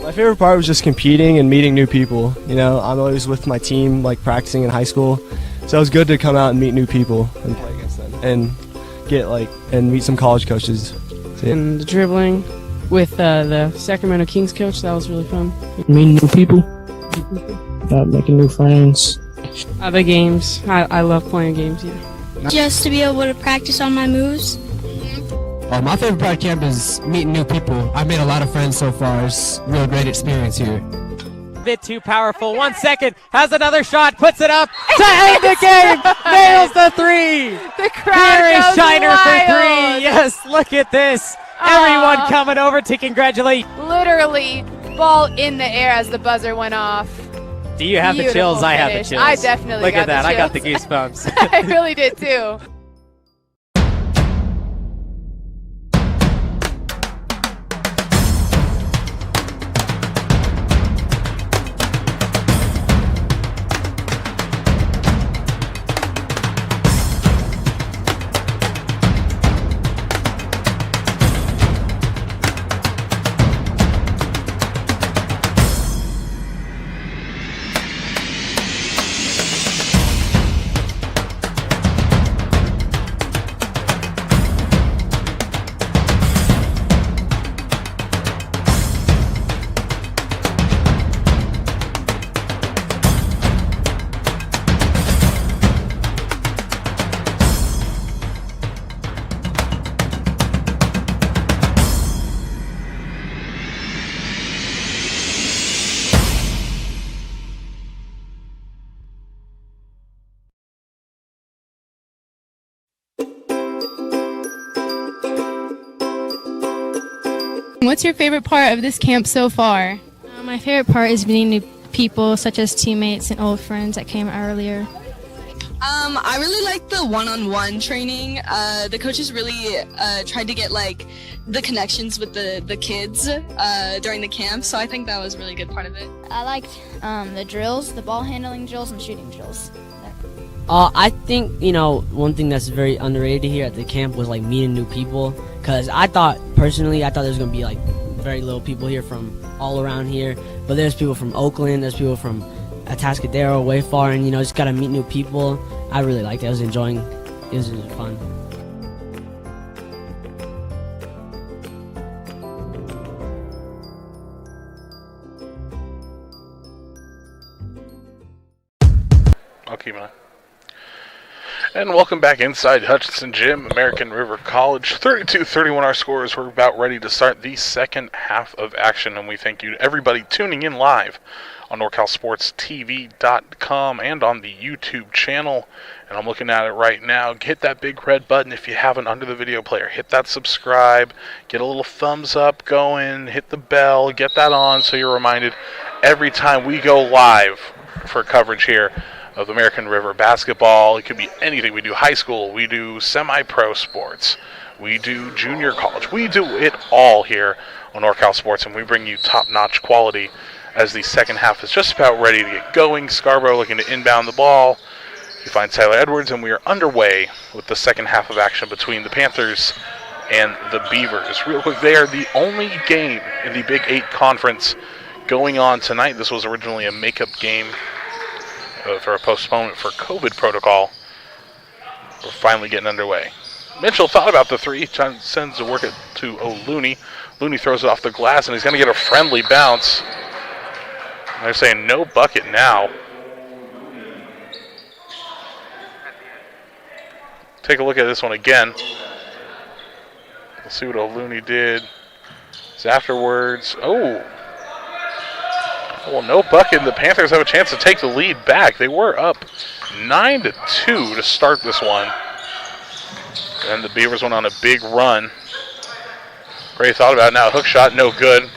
My favorite part was just competing and meeting new people. You know, I'm always with my team, like practicing in high school, so it was good to come out and meet new people and play against them and get and meet some college coaches. And the dribbling with the Sacramento Kings coach, that was really fun. Meeting new people, making new friends. The games, I love playing games here. Just to be able to practice on my moves. My favorite part of camp is meeting new people. I've made a lot of friends so far. It's a real great experience here. Bit too powerful. 1 second. Has another shot. Puts it up to end the game. Nails the three. The crowd Here is goes Shiner wild. for three. Yes, look at this. Everyone coming over to congratulate. Literally, ball in the air as the buzzer went off. Do you have the chills? Beautiful I have the finish. chills. I definitely Look got at that. the I got the chills. goosebumps. I really did too. What's your favorite part of this camp so far? My favorite part is meeting new people, such as teammates and old friends that came earlier. I really like the one-on-one training. The coaches really tried to get the connections with the kids during the camp, so I think that was a really good part of it. I liked the drills, the ball handling drills, and shooting drills. I think, one thing that's very underrated here at the camp was meeting new people, because I thought there was going to be very little people here from all around here, but there's people from Oakland, there's people from Atascadero, way far, and just got to meet new people. I really liked it. I was enjoying it. It was really fun. I'll keep on. And welcome back inside Hutchinson Gym, American River College. 32-31 our scores. We're about ready to start the second half of action, and we thank you to everybody tuning in live on NorCalSportsTV.com and on the YouTube channel. And I'm looking at it right now. Hit that big red button if you haven't under the video player. Hit that subscribe. Get a little thumbs up going. Hit the bell. Get that on so you're reminded every time we go live for coverage here of American River basketball. It could be anything. We do high school, we do semi-pro sports, we do junior college. We do it all here on NorCal Sports, and we bring you top-notch quality as the second half is just about ready to get going. Scarborough looking to inbound the ball. You find Tyler Edwards, and we are underway with the second half of action between the Panthers and the Beavers. Real quick, they are the only game in the Big 8 Conference going on tonight. This was originally a makeup game for a postponement for COVID protocol. We're finally getting underway. Mitchell thought about the three, sends to work it to O'Looney. Looney throws it off the glass, and he's going to get a friendly bounce. They're saying no bucket now. Take a look at this one again. We'll see what O'Looney did. It's afterwards. Oh, well, no bucket. The Panthers have a chance to take the lead back. They were up 9-2 to start this one. And the Beavers went on a big run. Gray thought about it now. Hook shot, no good.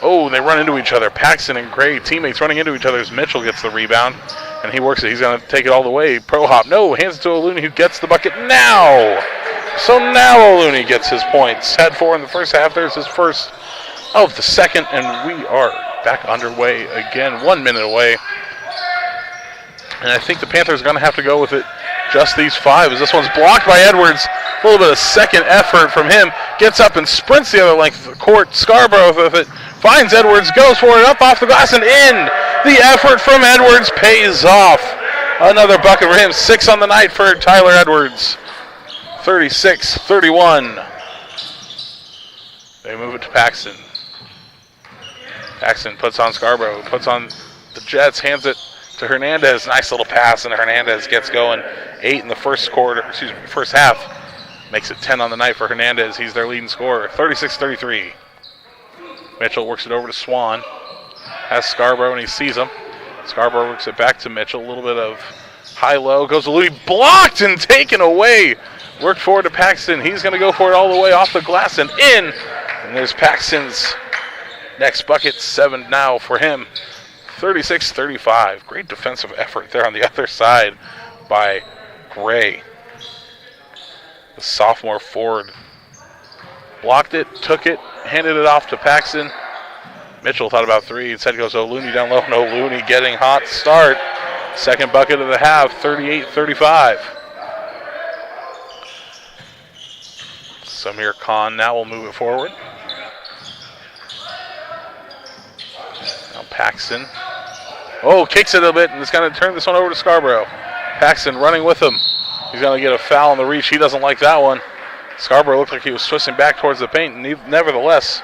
Oh, they run into each other. Paxton and Gray, teammates running into each other as Mitchell gets the rebound. And he works it. He's going to take it all the way. Pro hop. No, hands it to O'Looney, who gets the bucket now. So now O'Looney gets his points. Had 4 in the first half. There's his first of the second. And we are back underway again. 1 minute away. And I think the Panthers are going to have to go with it just these 5, as this one's blocked by Edwards. A little bit of second effort from him. Gets up and sprints the other length of the court. Scarborough with it. Finds Edwards, goes for it, up off the glass and in. The effort from Edwards pays off. Another bucket for him. 6 on the night for Tyler Edwards. 36-31. They move it to Paxton. Paxton puts on Scarborough, puts on the Jets, hands it to Hernandez. Nice little pass, and Hernandez gets going. 8 in the first half. Makes it 10 on the night for Hernandez. He's their leading scorer. 36-33. Mitchell works it over to Swan. Has Scarborough, and he sees him. Scarborough works it back to Mitchell. A little bit of high-low. Goes to Louis. Blocked and taken away. Worked forward to Paxton. He's going to go for it all the way off the glass and in. And there's Paxton's next bucket. 7 now for him. 36-35. Great defensive effort there on the other side by Gray. The sophomore forward. Blocked it, took it, handed it off to Paxton. Mitchell thought about 3. Instead goes O'Looney down low. And O'Looney getting hot start. Second bucket of the half, 38-35. Samir Khan now will move it forward. Now Paxton. Oh, kicks it a bit, and it's going to turn this one over to Scarborough. Paxton running with him. He's going to get a foul on the reach. He doesn't like that one. Scarborough looked like he was twisting back towards the paint. Nevertheless,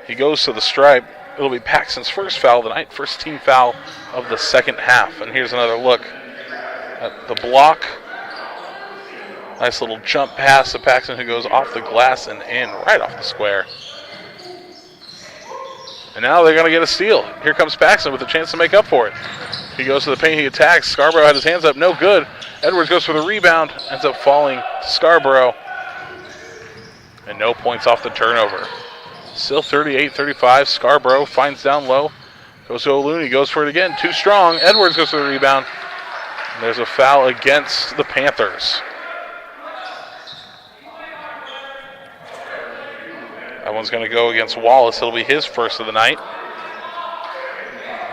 he goes to the stripe. It'll be Paxton's first foul of the night, first team foul of the second half. And here's another look at the block. Nice little jump pass to Paxton, who goes off the glass and in, right off the square. And now they're going to get a steal. Here comes Paxton with a chance to make up for it. He goes to the paint, he attacks. Scarborough had his hands up, no good. Edwards goes for the rebound, ends up falling to Scarborough. And no points off the turnover. Still 38-35. Scarborough finds down low. Goes to O'Looney, goes for it again. Too strong. Edwards goes for the rebound. And there's a foul against the Panthers. That one's going to go against Wallace. It'll be his first of the night.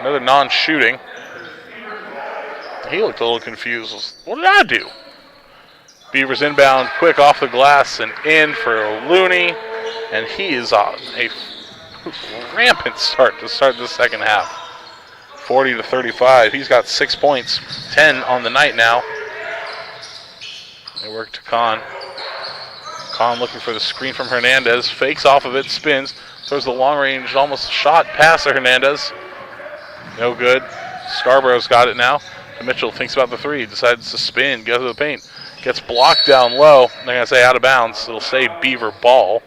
Another non-shooting. He looked a little confused. What did I do? Beavers inbound, quick off the glass and in for O'Looney. And he is on a rampant start to start the second half. 40-35. He's got 6 points, 10 on the night now. They work to Kahn. Kahn looking for the screen from Hernandez. Fakes off of it, spins, throws the long range, almost shot pass to Hernandez. No good. Scarborough's got it now. Mitchell thinks about the 3, decides to spin, go to the paint. Gets blocked down low. They're going to say out of bounds. It'll say Beaver ball.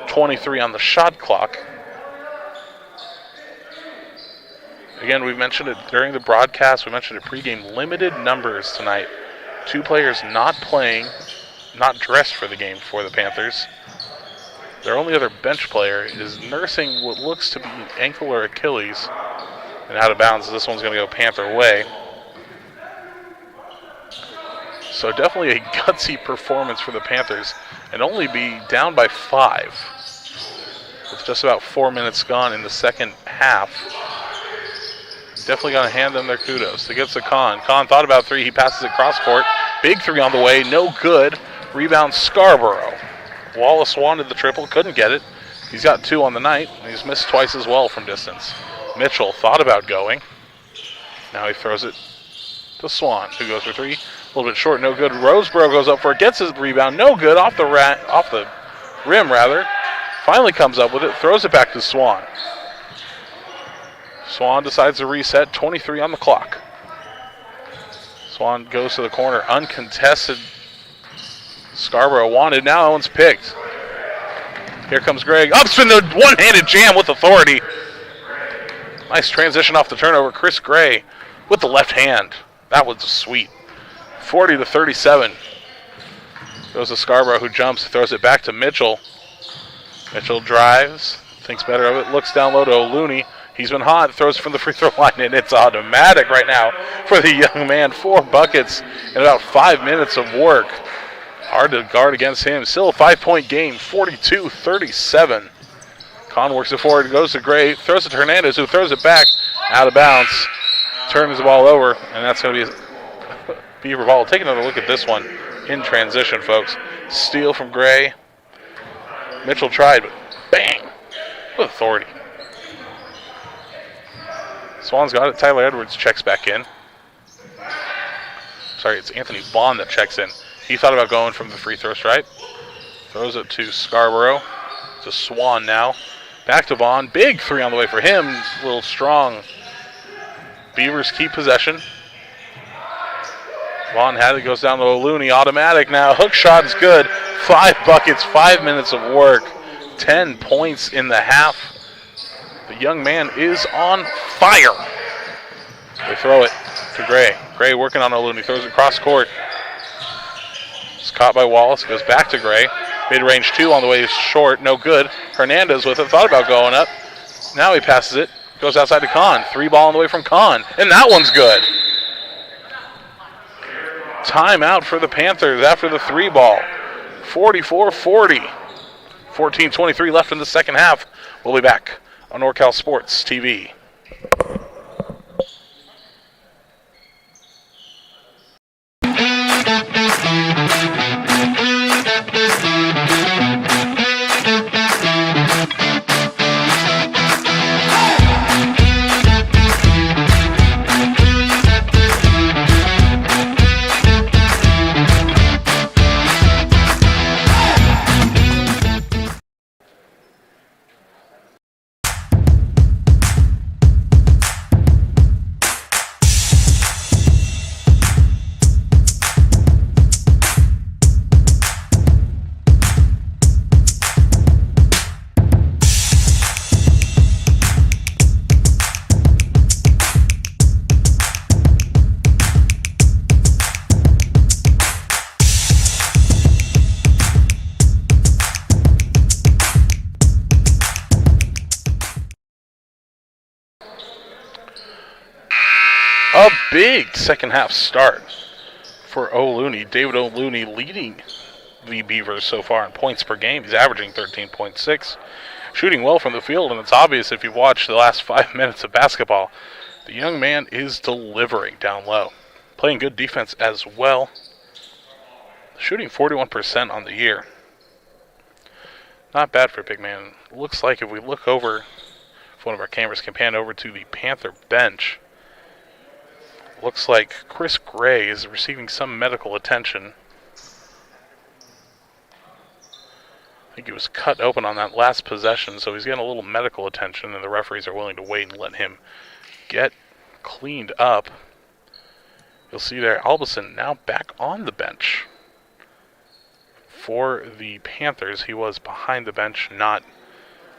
23 on the shot clock. Again, we mentioned it during the broadcast. We mentioned it pregame. Limited numbers tonight. 2 players not playing, not dressed for the game for the Panthers. Their only other bench player is nursing what looks to be an ankle or Achilles. And out of bounds, this one's going to go Panther way. So definitely a gutsy performance for the Panthers. And only be down by 5. With just about 4 minutes gone in the second half. Definitely going to hand them their kudos. It gets to Kahn. Kahn thought about 3. He passes it cross court. Big 3 on the way. No good. Rebound Scarborough. Wallace wanted the triple, couldn't get it. He's got 2 on the night, and he's missed twice as well from distance. Mitchell thought about going. Now he throws it to Swan, who goes for 3. A little bit short, no good. Roseboro goes up for it, gets his rebound, no good, off the rim rather. Finally comes up with it, throws it back to Swan. Swan decides to reset, 23 on the clock. Swan goes to the corner, uncontested. Scarborough wanted, now that one's picked. Here comes Greg, upspin the one-handed jam with authority. Nice transition off the turnover. Chris Gray with the left hand. That was sweet. 40-37. Goes to Scarborough, who jumps, throws it back to Mitchell. Mitchell drives, thinks better of it, looks down low to O'Looney. He's been hot, throws from the free throw line, and it's automatic right now for the young man. 4 buckets in about 5 minutes of work. Hard to guard against him. Still a 5-point game, 42-37. Kahn works it forward, goes to Gray, throws it to Hernandez, who throws it back, out of bounds. Turns the ball over, and that's going to be a Beaver ball. Take another look at this one in transition, folks. Steal from Gray. Mitchell tried, but bang! With authority. Swan's got it. Tyler Edwards checks back in. Sorry, it's Anthony Vaughn that checks in. He thought about going from the free throw stripe. Throws it to Scarborough. To Swan now. Back to Vaughn. Big 3 on the way for him. A little strong. Beavers keep possession. Vaughn had it. Goes down to O'Looney. Automatic now. Hook shot is good. 5 buckets. 5 minutes of work. 10 points in the half. The young man is on fire. They throw it to Gray. Gray working on O'Looney. Throws it cross court. It's caught by Wallace. Goes back to Gray. Mid-range 2 on the way is short. No good. Hernandez with it. Thought about going up. Now he passes it. Goes outside to Kahn. 3 ball on the way from Kahn. And that one's good. Timeout for the Panthers after the 3 ball. 44-40. 14:23 left in the second half. We'll be back on NorCal Sports TV. A big second half start for O'Looney. David O'Looney leading the Beavers so far in points per game. He's averaging 13.6. Shooting well from the field, and it's obvious if you watch the last 5 minutes of basketball. The young man is delivering down low. Playing good defense as well. Shooting 41% on the year. Not bad for a big man. Looks like if we look over, if one of our cameras can pan over to the Panther bench, looks like Chris Gray is receiving some medical attention. I think he was cut open on that last possession, so he's getting a little medical attention, and the referees are willing to wait and let him get cleaned up. You'll see there, Albison now back on the bench. For the Panthers, he was behind the bench, not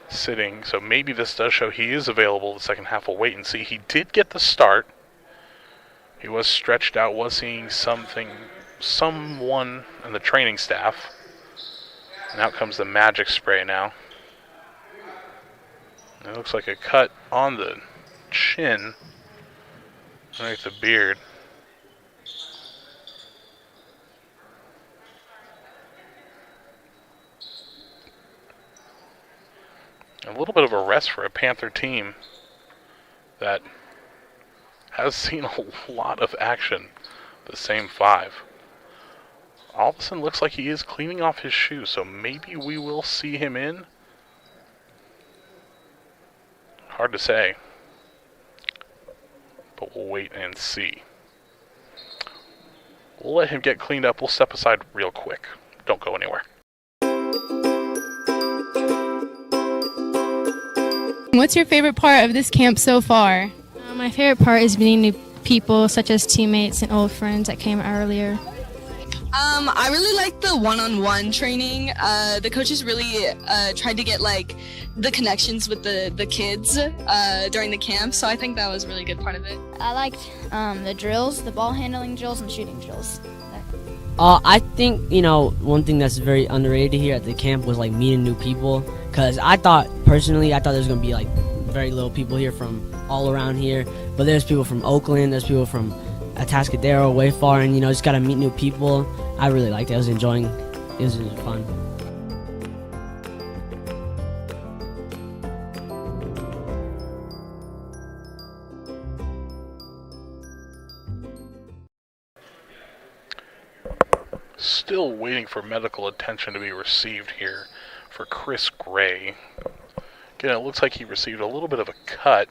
sitting, so maybe this does show he is available the second half. We'll wait and see. He did get the start. He was stretched out, was seeing someone in the training staff. And out comes the magic spray now. It looks like a cut on the chin, underneath the beard. A little bit of a rest for a Panther team that has seen a lot of action, the same 5. All of a sudden looks like he is cleaning off his shoes, so maybe we will see him in. Hard to say, but we'll wait and see. We'll let him get cleaned up. We'll step aside real quick. Don't go anywhere. What's your favorite part of this camp so far? My favorite part is meeting new people, such as teammates and old friends that came earlier. I really like the one-on-one training. The coaches really tried to get like the connections with the kids during the camp, so I think that was a really good part of it. I liked the drills, the ball handling drills, and shooting drills. I think, one thing that's very underrated here at the camp was like meeting new people, because I thought there was going to be like very little people here from all around here, but there's people from Oakland, there's people from Atascadero, way far, and just got to meet new people. I really liked it. I was enjoying it. It was really fun. Still waiting for medical attention to be received here for Chris Gray. Again, it looks like he received a little bit of a cut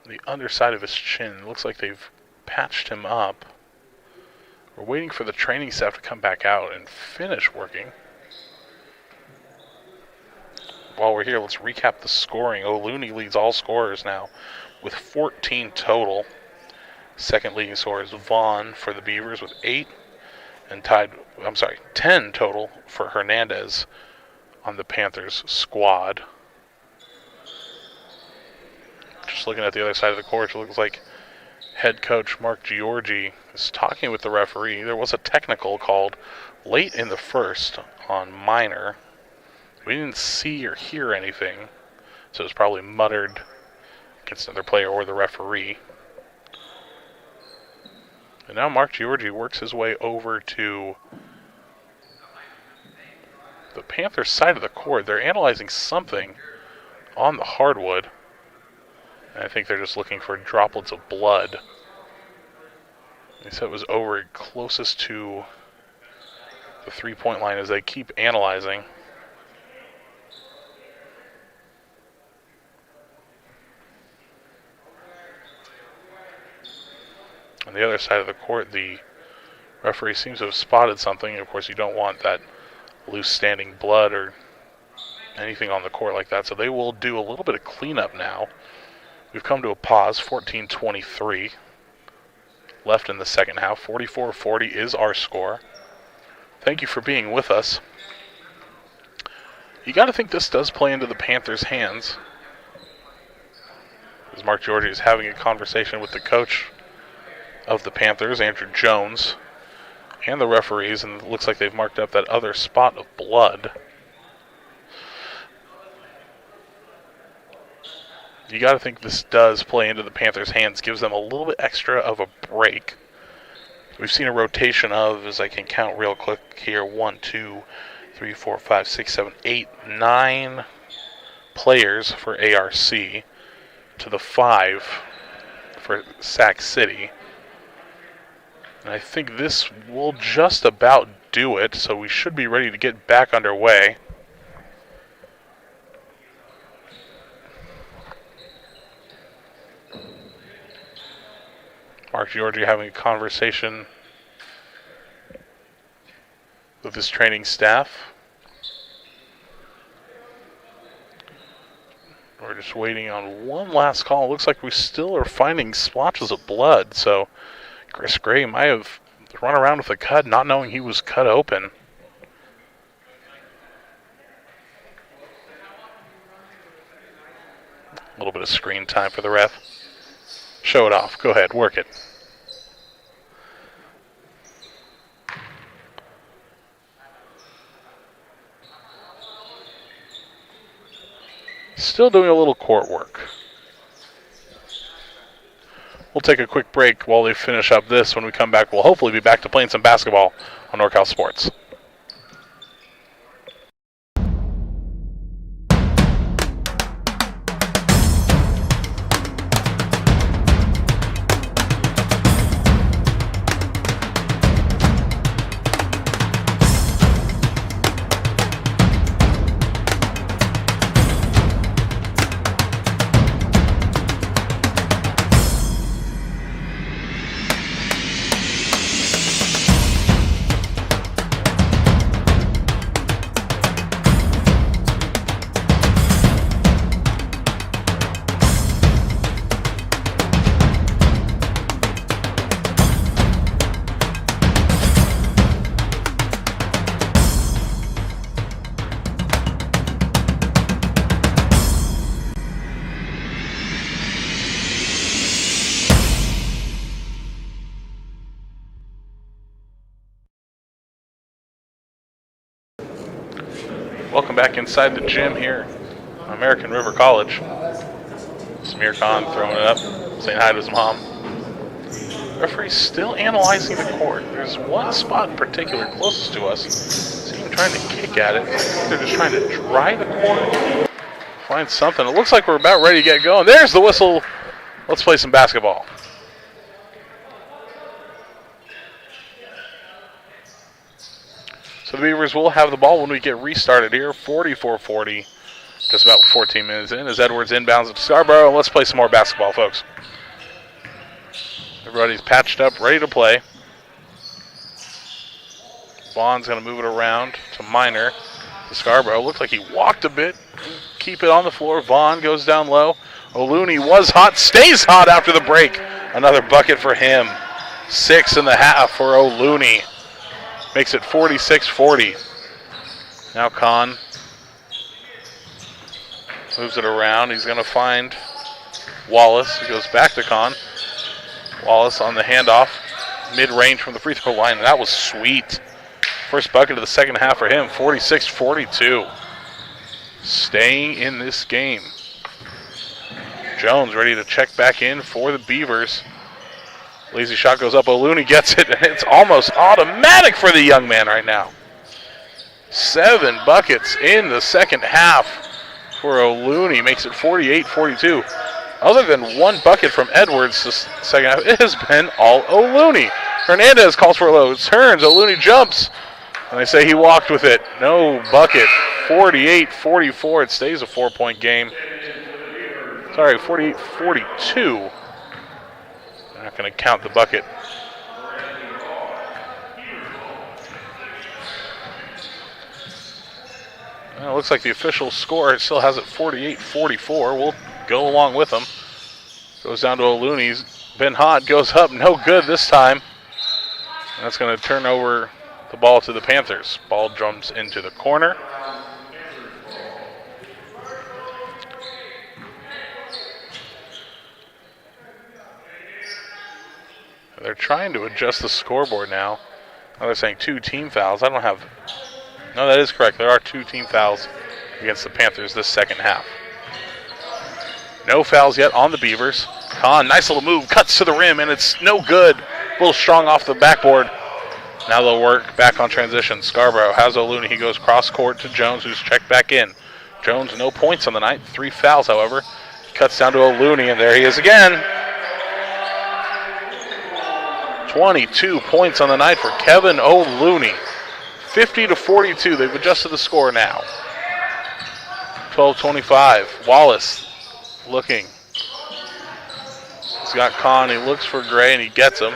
on the underside of his chin. It looks like they've patched him up. We're waiting for the training staff to come back out and finish working. While we're here, let's recap the scoring. O'Looney leads all scorers now with 14 total. Second leading scorer is Vaughn for the Beavers with 8. And 10 total for Hernandez on the Panthers squad. Just looking at the other side of the court, it looks like head coach Mark Giorgi is talking with the referee. There was a technical called late in the first on Minor. We didn't see or hear anything, so it was probably muttered against another player or the referee. And now Mark Giorgi works his way over to the Panthers side of the court. They're analyzing something on the hardwood. And I think they're just looking for droplets of blood. They said it was over closest to the three-point line as they keep analyzing. On the other side of the court, the referee seems to have spotted something. Of course, you don't want that loose standing blood or anything on the court like that, so they will do a little bit of cleanup now. We've come to a pause, 14-23 left in the second half. 44-40 is our score. Thank you for being with us. You got to think this does play into the Panthers' hands, as Mark Giorgi is having a conversation with the coach of the Panthers, Andrew Jones, and the referees, and it looks like they've marked up that other spot of blood. You got to think this does play into the Panthers' hands, gives them a little bit extra of a break. We've seen a rotation of, as I can count real quick here, 1, 2, 3, 4, 5, 6, 7, 8, 9 players for ARC to the 5 for Sac City. And I think this will just about do it, so we should be ready to get back underway. Mark Giorgi having a conversation with his training staff. We're just waiting on one last call. It looks like we still are finding splotches of blood, so Chris Gray might have run around with a cut, not knowing he was cut open. A little bit of screen time for the ref. Show it off. Go ahead, work it. Still doing a little court work. We'll take a quick break while they finish up this. When we come back, we'll hopefully be back to playing some basketball on NorCal Sports. Welcome back inside the gym here, American River College. Samir Khan throwing it up, saying hi to his mom. Referee's still analyzing the court. There's one spot in particular closest to us. See him trying to kick at it. I think they're just trying to dry the court. Find something. It looks like we're about ready to get going. There's the whistle. Let's play some basketball. So the Beavers will have the ball when we get restarted here. 44-40. Just about 14 minutes in as Edwards inbounds it to Scarborough. And let's play some more basketball, folks. Everybody's patched up, ready to play. Vaughn's going to move it around to Minor. To Scarborough. Looked like he walked a bit. Keep it on the floor. Vaughn goes down low. O'Looney was hot, stays hot after the break. Another bucket for him. 6.5 for O'Looney. Makes it 46-40. Now Kahn moves it around. He's going to find Wallace. He goes back to Kahn. Wallace on the handoff. Mid-range from the free throw line. And that was sweet. First bucket of the second half for him. 46-42. Staying in this game. Jones ready to check back in for the Beavers. Lazy shot goes up. O'Looney gets it, and it's almost automatic for the young man right now. 7 buckets in the second half for O'Looney. Makes it 48-42. Other than 1 bucket from Edwards this second half, it has been all O'Looney. Hernandez calls for a low. Turns. O'Looney jumps. And they say he walked with it. No bucket. 48-44. It stays a 4-point game. Sorry, 48-42. Not going to count the bucket. Well, it looks like the official score still has it 48-44. We'll go along with them. Goes down to O'Looney. He's been hot. Goes up. No good this time. And that's going to turn over the ball to the Panthers. Ball drums into the corner. They're trying to adjust the scoreboard now. Now they're saying 2 team fouls. I don't have... No, that is correct. There are 2 team fouls against the Panthers this second half. No fouls yet on the Beavers. Kahn, nice little move, cuts to the rim, and it's no good. A little strong off the backboard. Now they'll work back on transition. Scarborough has O'Looney. He goes cross court to Jones, who's checked back in. Jones, no points on the night. 3 fouls, however. He cuts down to O'Looney, and there he is again. 22 points on the night for Kevin O'Looney. 50-42. They've adjusted the score now. 12-25. Wallace looking. He's got Kahn. He looks for Gray, and he gets him.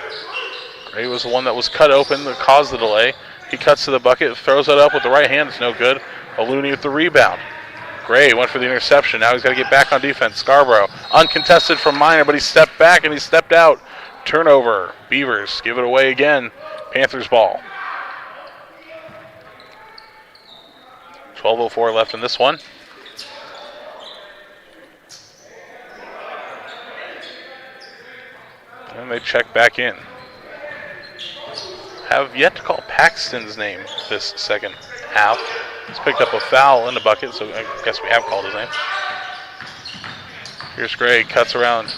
Gray was the one that was cut open that caused the delay. He cuts to the bucket, throws it up with the right hand. It's no good. O'Looney with the rebound. Gray went for the interception. Now he's got to get back on defense. Scarborough uncontested from Minor, but he stepped back and he stepped out. Turnover. Beavers give it away again. Panthers ball. 12:04 left in this one. And they check back in. Have yet to call Paxton's name this second half. He's picked up a foul in the bucket, so I guess we have called his name. Here's Gray, cuts around.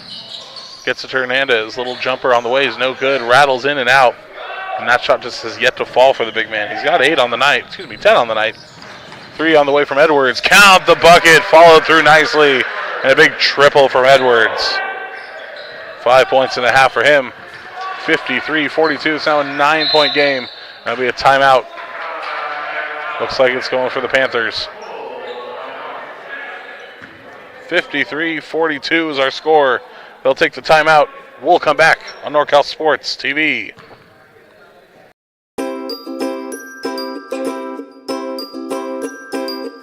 Gets it to Hernandez. Little jumper on the way is no good. Rattles in and out. And that shot just has yet to fall for the big man. He's got 8 on the night. 10 on the night. 3 on the way from Edwards. Count the bucket. Followed through nicely. And a big triple from Edwards. 5 points and a half for him. 53-42. It's now a 9-point game. That'll be a timeout. Looks like it's going for the Panthers. 53-42 is our score. They'll take the timeout. We'll come back on NorCal Sports TV.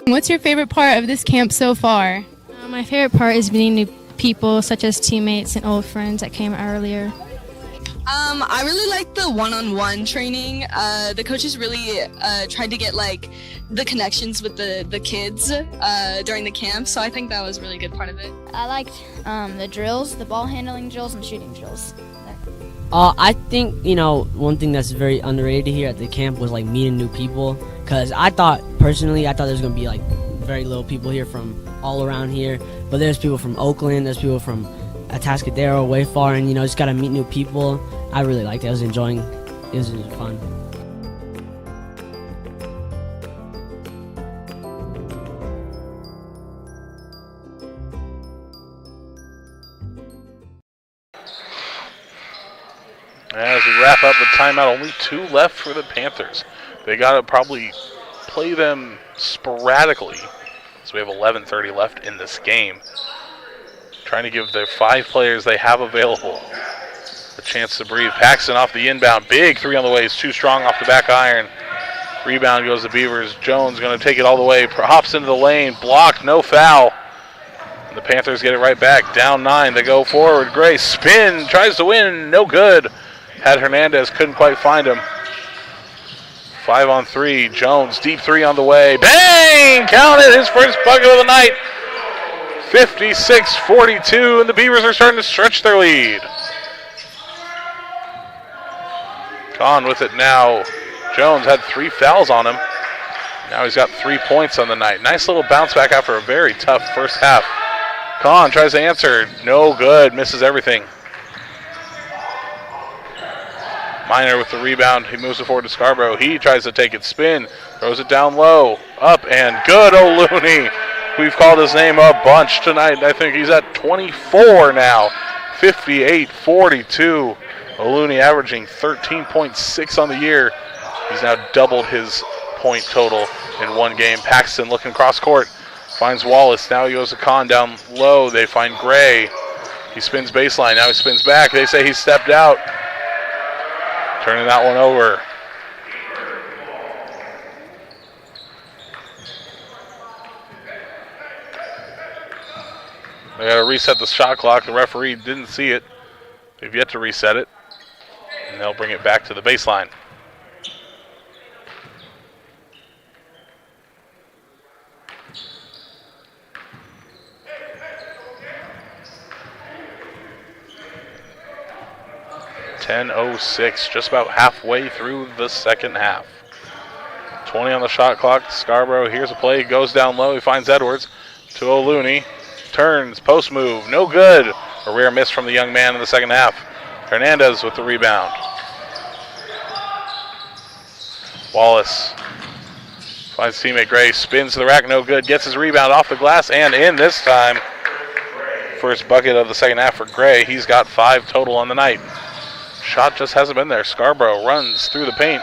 What's your favorite part of this camp so far? My favorite part is meeting new people, such as teammates and old friends that came earlier. I really like the one-on-one training. The coaches really tried to get like the connections with the kids during the camp, so I think that was a really good part of it. I liked the drills, the ball handling drills, and shooting drills. I think, one thing that's very underrated here at the camp was like meeting new people, because I thought personally, I thought there was going to be like very little people here from all around here. But there's people from Oakland, there's people from Atascadero, way far, and just got to meet new people. I really liked it. I was enjoying it. It was fun. As we wrap up the timeout, only 2 left for the Panthers. They got to probably play them sporadically. So we have 11:30 left in this game. Trying to give their 5 players they have available a chance to breathe. Paxton off the inbound. Big 3 on the way. Is too strong off the back iron. Rebound goes to Beavers. Jones going to take it all the way. Hops into the lane. Blocked. No foul. And the Panthers get it right back. Down 9. They go forward. Gray spin. Tries to win. No good. Had Hernandez. Couldn't quite find him. 5 on 3. Jones. Deep 3 on the way. Bang! Counted. His first bucket of the night. 56-42. And the Beavers are starting to stretch their lead. Gone with it now. Jones had 3 fouls on him. Now he's got 3 points on the night. Nice little bounce back after a very tough first half. Kahn tries to answer. No good. Misses everything. Miner with the rebound. He moves it forward to Scarborough. He tries to take it. Spin. Throws it down low. Up and good. O'Looney. We've called his name a bunch tonight. I think he's at 24 now. 58-42. O'Looney averaging 13.6 on the year. He's now doubled his point total in one game. Paxton looking cross court. Finds Wallace. Now he goes to Kahn down low. They find Gray. He spins baseline. Now he spins back. They say he stepped out. Turning that one over. They got to reset the shot clock. The referee didn't see it. They've yet to reset it. And they'll bring it back to the baseline. .10:06, just about halfway through the second half. 20 on the shot clock. Scarborough, here's a play. Goes down low. He finds Edwards to O'Looney. Turns, post move, no good. A rare miss from the young man in the second half. Hernandez with the rebound. Wallace finds teammate Gray, spins to the rack, no good. Gets his rebound off the glass and in this time. First bucket of the second half for Gray. He's got 5 total on the night. Shot just hasn't been there. Scarborough runs through the paint.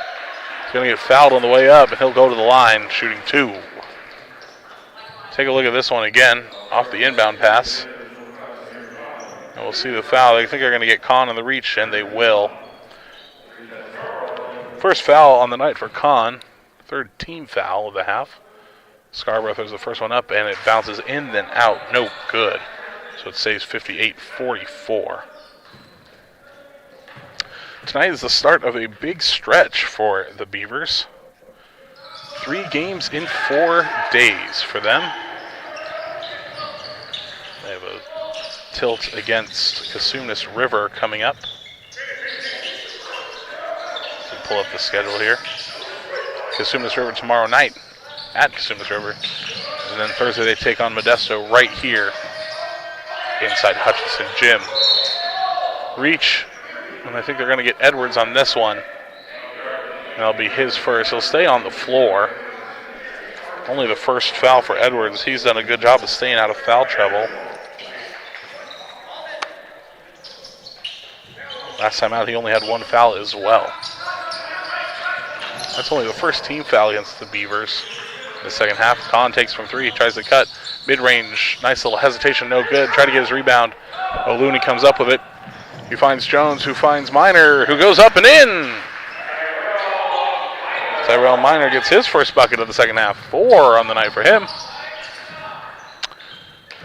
He's going to get fouled on the way up, and he'll go to the line shooting 2. Take a look at this one again, off the inbound pass. And we'll see the foul. They think they're going to get Kahn on the reach, and they will. First foul on the night for Kahn. 3rd team foul of the half. Scarborough throws the first one up, and it bounces in, then out. No good. So it saves 58-44. Tonight is the start of a big stretch for the Beavers. 3 games in 4 days for them. They have a tilt against Cosumnes River coming up. So pull up the schedule here. Cosumnes River tomorrow night at Cosumnes River. And then Thursday they take on Modesto right here inside Hutchinson Gym. Reach. And I think they're going to get Edwards on this one. And that'll be his first. He'll stay on the floor. Only the first foul for Edwards. He's done a good job of staying out of foul trouble. Last time out, he only had 1 foul as well. That's only the first team foul against the Beavers in the second half. Kahn takes from 3. He tries to cut. Mid-range. Nice little hesitation. No good. Try to get his rebound. O'Looney comes up with it. He finds Jones, who finds Miner, who goes up and in. Tyrell Miner gets his first bucket of the second half. 4 on the night for him.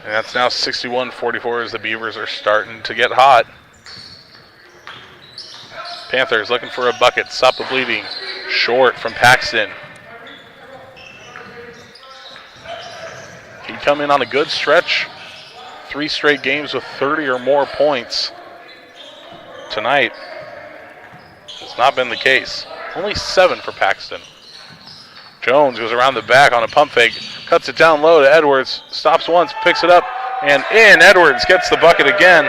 And that's now 61-44 as the Beavers are starting to get hot. Panthers looking for a bucket. Stop the bleeding. Short from Paxton. He'd come in on a good stretch. 3 straight games with 30 or more points. Tonight has not been the case. Only 7 for Paxton. Jones goes around the back on a pump fake, cuts it down low to Edwards, stops once, picks it up, and in. Edwards gets the bucket again.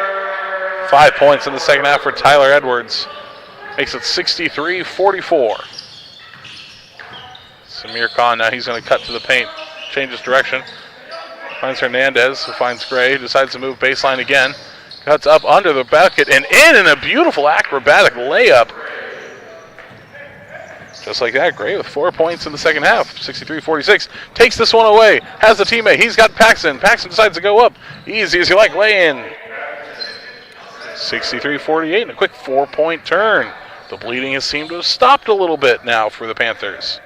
5 points in the second half for Tyler Edwards. Makes it 63-44. Samir Khan, now he's going to cut to the paint, changes direction. Finds Hernandez, who finds Gray, decides to move baseline again. Cuts up under the bucket and in a beautiful acrobatic layup. Just like that, Gray with 4 points in the second half. 63-46. Takes this one away. Has a teammate. He's got Paxton. Paxton decides to go up. Easy as you like. Lay in. 63-48 and a quick 4-point turn. The bleeding has seemed to have stopped a little bit now for the Panthers.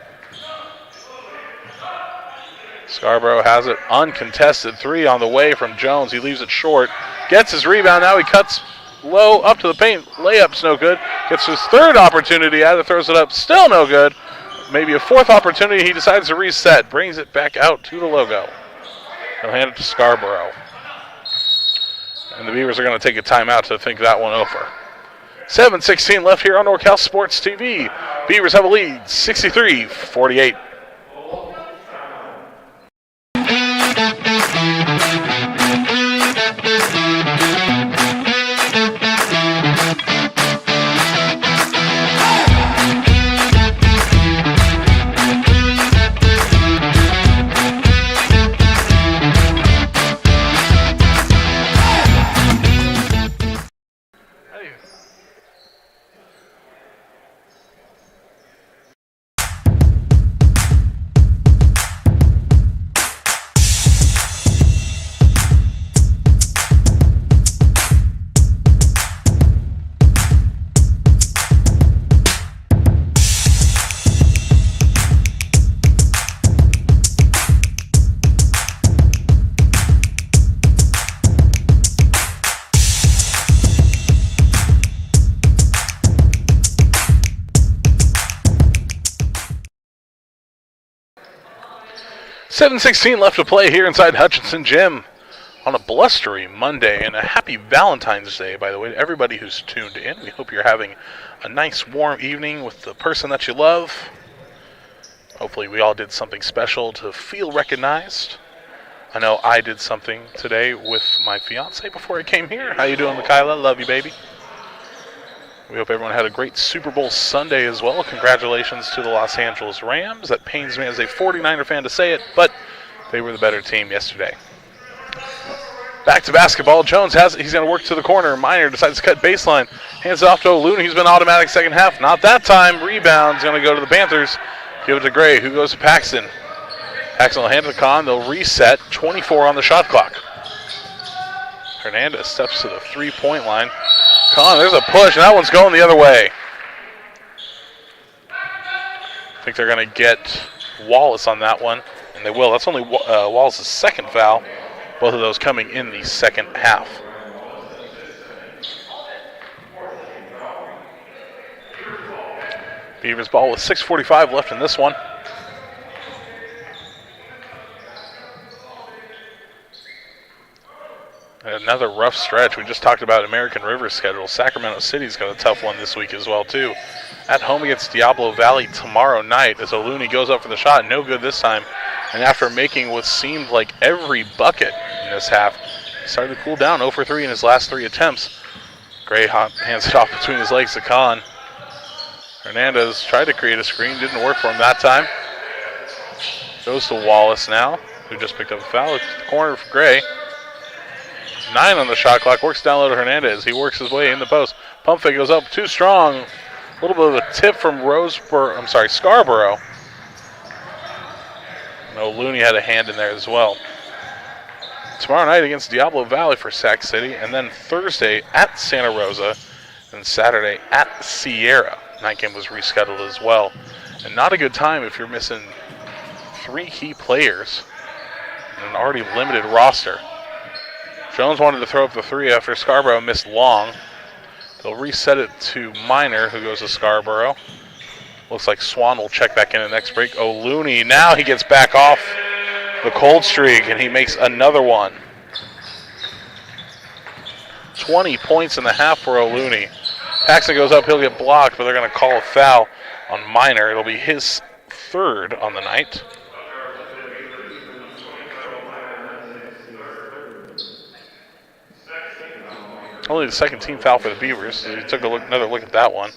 Scarborough has it. Uncontested three on the way from Jones. He leaves it short. Gets his rebound. Now he cuts low up to the paint. Layup's no good. Gets his third opportunity at it. Throws it up. Still no good. Maybe a fourth opportunity. He decides to reset. Brings it back out to the logo. He'll hand it to Scarborough. And the Beavers are going to take a timeout to think that one over. 7:16 left here on NorCal Sports TV. Beavers have a lead, 63-48. .16 left to play here inside Hutchinson Gym on a blustery Monday, and a happy Valentine's Day, by the way, to everybody who's tuned in. We hope you're having a nice warm evening with the person that you love. Hopefully we all did something special to feel recognized. I know I did something today with my fiance before I came here. How you doing, Mikayla? Love you, baby. We hope everyone had a great Super Bowl Sunday as well. Congratulations to the Los Angeles Rams. That pains me as a 49er fan to say it, but they were the better team yesterday. Back to basketball. Jones has it. He's going to work to the corner. Minor decides to cut baseline. Hands it off to O'Looney. He's been automatic second half. Not that time. Rebound's going to go to the Panthers. Give it to Gray, who goes to Paxton. Paxton will hand it to Kahn. They'll reset. 24 on the shot clock. Hernandez steps to the three-point line. Kahn, there's a push, and that one's going the other way. I think they're going to get Wallace on that one, and they will. That's only Wallace's second foul. Both of those coming in the second half. Beavers ball with 6:45 left in this one. Another rough stretch. We just talked about American River's schedule. Sacramento City's got a tough one this week as well, too. At home against Diablo Valley tomorrow night as O'Looney goes up for the shot. No good this time. And after making what seemed like every bucket in this half, he started to cool down. 0 for 3 in his last 3 attempts. Gray hands it off between his legs to Kahn. Hernandez tried to create a screen. Didn't work for him that time. Goes to Wallace now, who just picked up a foul. It's the corner for Gray. 9 on the shot clock. Works down low to Hernandez. He works his way in the post. Pump fake goes up too strong. A little bit of a tip from Scarborough. No, Looney had a hand in there as well. Tomorrow night against Diablo Valley for Sac City, and then Thursday at Santa Rosa, and Saturday at Sierra. Night game was rescheduled as well. And not a good time if you're missing 3 key players in an already limited roster. Jones wanted to throw up the 3 after Scarborough missed long. They'll reset it to Minor, who goes to Scarborough. Looks like Swan will check back in the next break. O'Looney, now he gets back off the cold streak, and he makes another one. 20 points in the half for O'Looney. Paxton goes up, he'll get blocked, but they're going to call a foul on Minor. It'll be his third on the night. Only the second team foul for the Beavers. So you took another look at that one.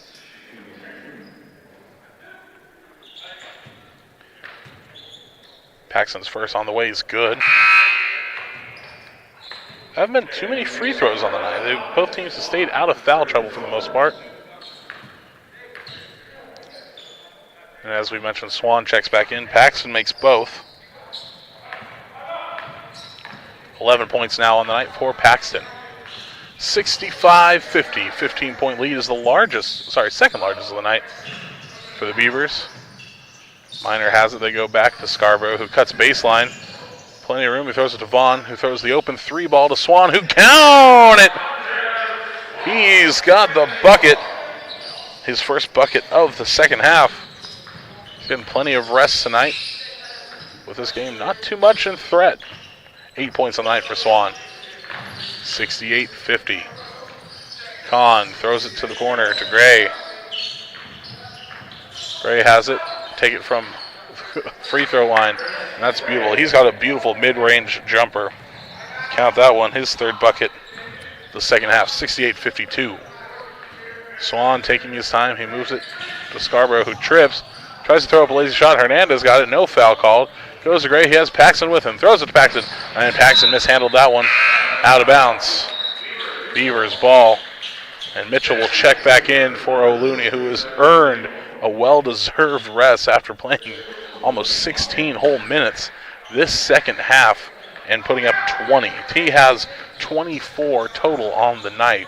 Paxton's first on the way is good. There haven't been too many free throws on the night. Both teams have stayed out of foul trouble for the most part. And as we mentioned, Swan checks back in. Paxton makes both. 11 points now on the night for Paxton. 65-50. 15-point lead is the second largest of the night for the Beavers. Minor has it. They go back to Scarborough, who cuts baseline. Plenty of room. He throws it to Vaughn, who throws the open three ball to Swan, who count it! He's got the bucket. His first bucket of the second half. He's getting plenty of rest tonight with this game. Not too much in threat. 8 points on the night for Swan. 68-50. Kahn throws it to the corner to Gray. Gray has it. Take it from free throw line. And that's beautiful. He's got a beautiful mid-range jumper. Count that one. His third bucket the second half. 68-52. Swan taking his time. He moves it to Scarborough, who trips. Tries to throw up a lazy shot. Hernandez got it. No foul called. Goes to Gray. He has Paxton with him. Throws it to Paxton. And Paxton mishandled that one. Out of bounds. Beavers ball. And Mitchell will check back in for O'Looney, who has earned a well-deserved rest after playing almost 16 whole minutes this second half and putting up 20. He has 24 total on the night,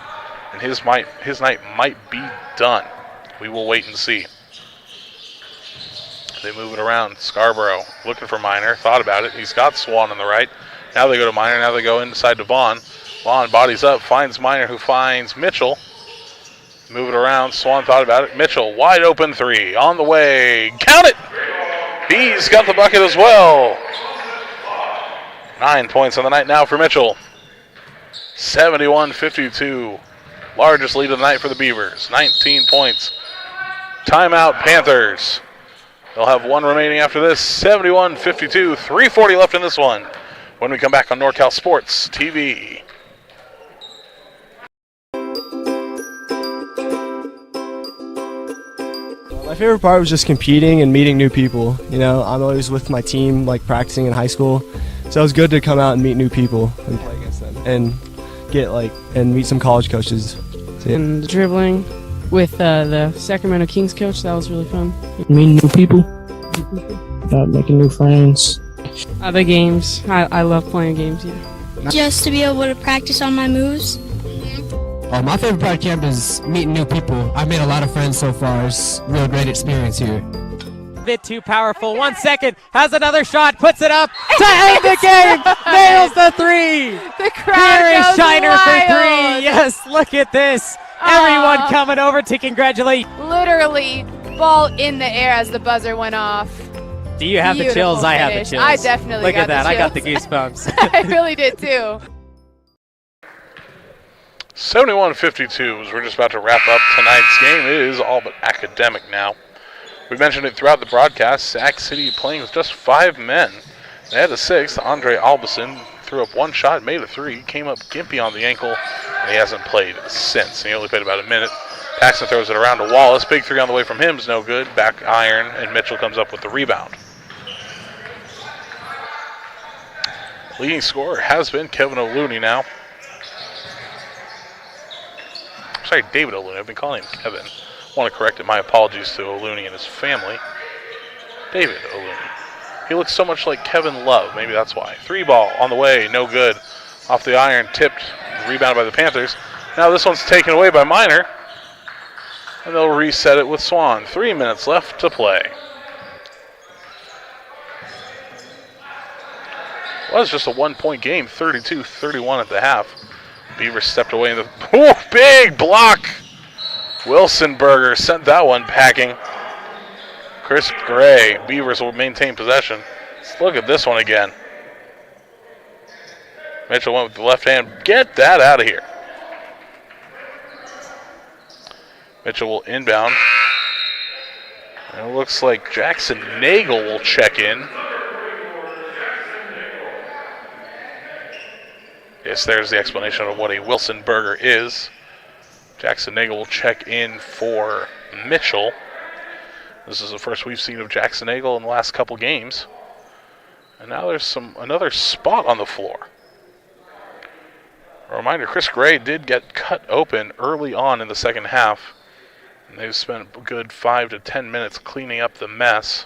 and his night might be done. We will wait and see. They move it around. Scarborough looking for Minor. Thought about it. He's got Swan on the right. Now they go to Minor. Now they go inside to Vaughn. Vaughn bodies up, finds Minor, who finds Mitchell. Move it around. Swan thought about it. Mitchell, wide open three. On the way. Count it! He's got the bucket as well. 9 points on the night now for Mitchell. 71-52. Largest lead of the night for the Beavers. 19 points. Timeout, Panthers. They'll have one remaining after this. 71-52. 3:40 left in this one. When we come back on NorCal Sports TV. My favorite part was just competing and meeting new people. You know, I'm always with my team, like practicing in high school. So it was good to come out and meet new people and play against them and and meet some college coaches. So, And the dribbling with the Sacramento Kings coach, that was really fun. Meeting new people, making new friends. The games, I love playing games, yeah. Just to be able to practice on my moves. My favorite part of camp is meeting new people. I've made a lot of friends so far. It's a real great experience here. Bit too powerful. 1 second. Has another shot. Puts it up to end the game. Nails the three. The crowd Here is goes Shiner wild. for three. Yes, look at this. Everyone coming over to congratulate. Literally, ball in the air as the buzzer went off. Do you have the Beautiful chills? I have the finish. chills. I definitely Look got at that. the I got the chills. goosebumps. I really did too. 71-52 as we're just about to wrap up tonight's game. It is all but academic now. We mentioned it throughout the broadcast. Sac City playing with just 5 men. They had a sixth. Andre Albason threw up one shot, made a three, came up gimpy on the ankle, and he hasn't played since. He only played about a minute. Paxton throws it around to Wallace. Big three on the way from him is no good. Back iron, and Mitchell comes up with the rebound. Leading scorer has been Kevin O'Looney now. Sorry, David O'Looney. I've been calling him Kevin. I want to correct it. My apologies to O'Looney and his family. David O'Looney. He looks so much like Kevin Love. Maybe that's why. Three ball on the way. No good. Off the iron. Tipped. Rebounded by the Panthers. Now this one's taken away by Minor. And they'll reset it with Swan. 3 minutes left to play. Well, it was just a 1-point game. 32-31 at the half. Beavers stepped away in the... Oh, big block! Wilsonberger sent that one packing. Chris Gray. Beavers will maintain possession. Let's look at this one again. Mitchell went with the left hand. Get that out of here. Mitchell will inbound. And it looks like Jackson Nagel will check in. Yes, there's the explanation of what a Wilson burger is. Jackson Nagel will check in for Mitchell. This is the first we've seen of Jackson Nagel in the last couple games. And now there's another spot on the floor. A reminder, Chris Gray did get cut open early on in the second half. And they've spent a good 5 to 10 minutes cleaning up the mess.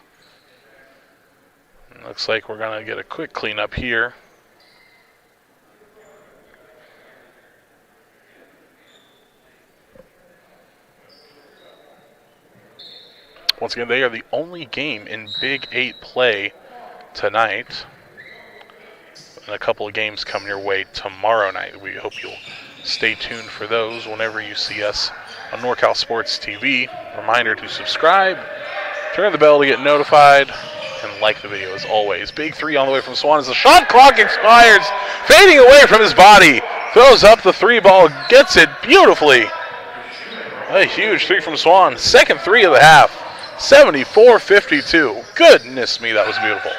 It looks like we're going to get a quick cleanup here. Once again, they are the only game in Big 8 play tonight. And a couple of games coming your way tomorrow night. We hope you'll stay tuned for those whenever you see us on NorCal Sports TV. Reminder to subscribe, turn the bell to get notified, and like the video as always. Big three on the way from Swan as the shot clock expires. Fading away from his body. Throws up the three ball, gets it beautifully. A huge three from Swan. Second three of the half. 74-52. Goodness me, that was beautiful.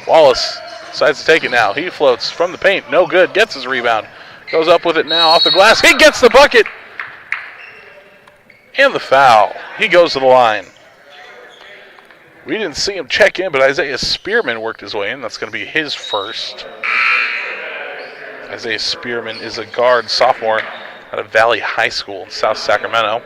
Wallace decides to take it now. He floats from the paint. No good. Gets his rebound. Goes up with it now off the glass. He gets the bucket. And the foul. He goes to the line. We didn't see him check in, but Isaiah Spearman worked his way in. That's going to be his first. Isaiah Spearman is a guard sophomore out of Valley High School in South Sacramento.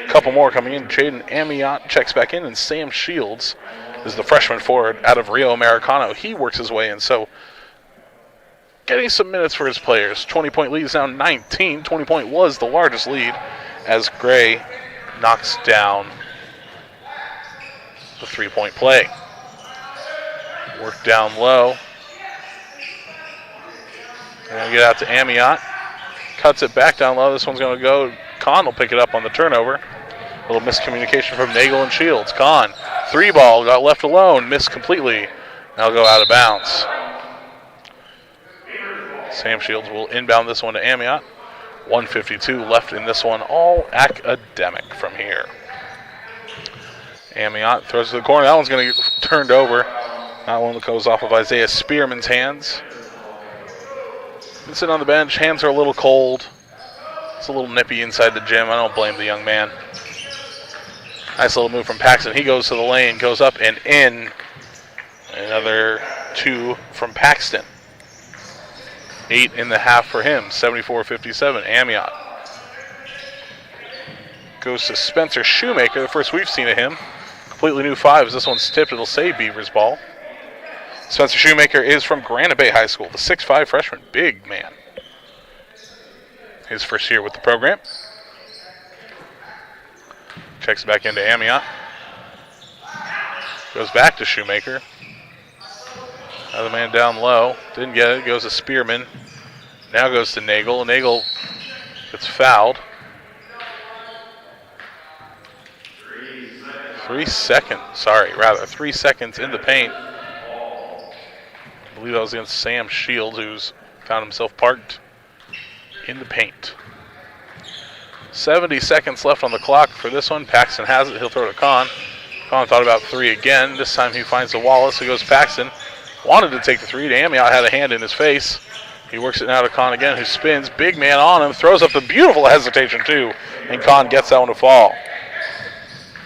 A couple more coming in. Jaden Amiot checks back in, and Sam Shields is the freshman forward out of Rio Americano. He works his way in, so getting some minutes for his players. 20-point lead is now 19. 20-point was the largest lead as Gray knocks down the three-point play. Work down low. They're going to get out to Amiot. Cuts it back down low. This one's going to go. Kahn will pick it up on the turnover. A little miscommunication from Nagel and Shields. Kahn, three ball, got left alone, missed completely. Now go out of bounds. Sam Shields will inbound this one to Amiot. 1:52 left in this one, all academic from here. Amiot throws to the corner. That one's going to get turned over. That one goes off of Isaiah Spearman's hands. Been sitting on the bench. Hands are a little cold. It's a little nippy inside the gym. I don't blame the young man. Nice little move from Paxton. He goes to the lane, goes up and in. Another two from Paxton. 8.5 for him. 74-57. Amiot goes to Spencer Shoemaker. The first we've seen of him. Completely new fives. This one's tipped. It'll say Beavers ball. Spencer Shoemaker is from Granite Bay High School. The 6'5 freshman. Big man. His first year with the program. Checks back into Amiot. Goes back to Shoemaker. Another man down low. Didn't get it. Goes to Spearman. Now goes to Nagel. Nagel gets fouled. 3 seconds. 3 seconds in the paint. I believe that was against Sam Shields, who's found himself parked in the paint. 70 seconds left on the clock for this one. Paxton has it. He'll throw it to Kahn. Kahn thought about three again. This time he finds the Wallace. He goes Paxton. Wanted to take the three. Amiot had a hand in his face. He works it now to Kahn again, who spins. Big man on him. Throws up the beautiful hesitation, too. And Kahn gets that one to fall.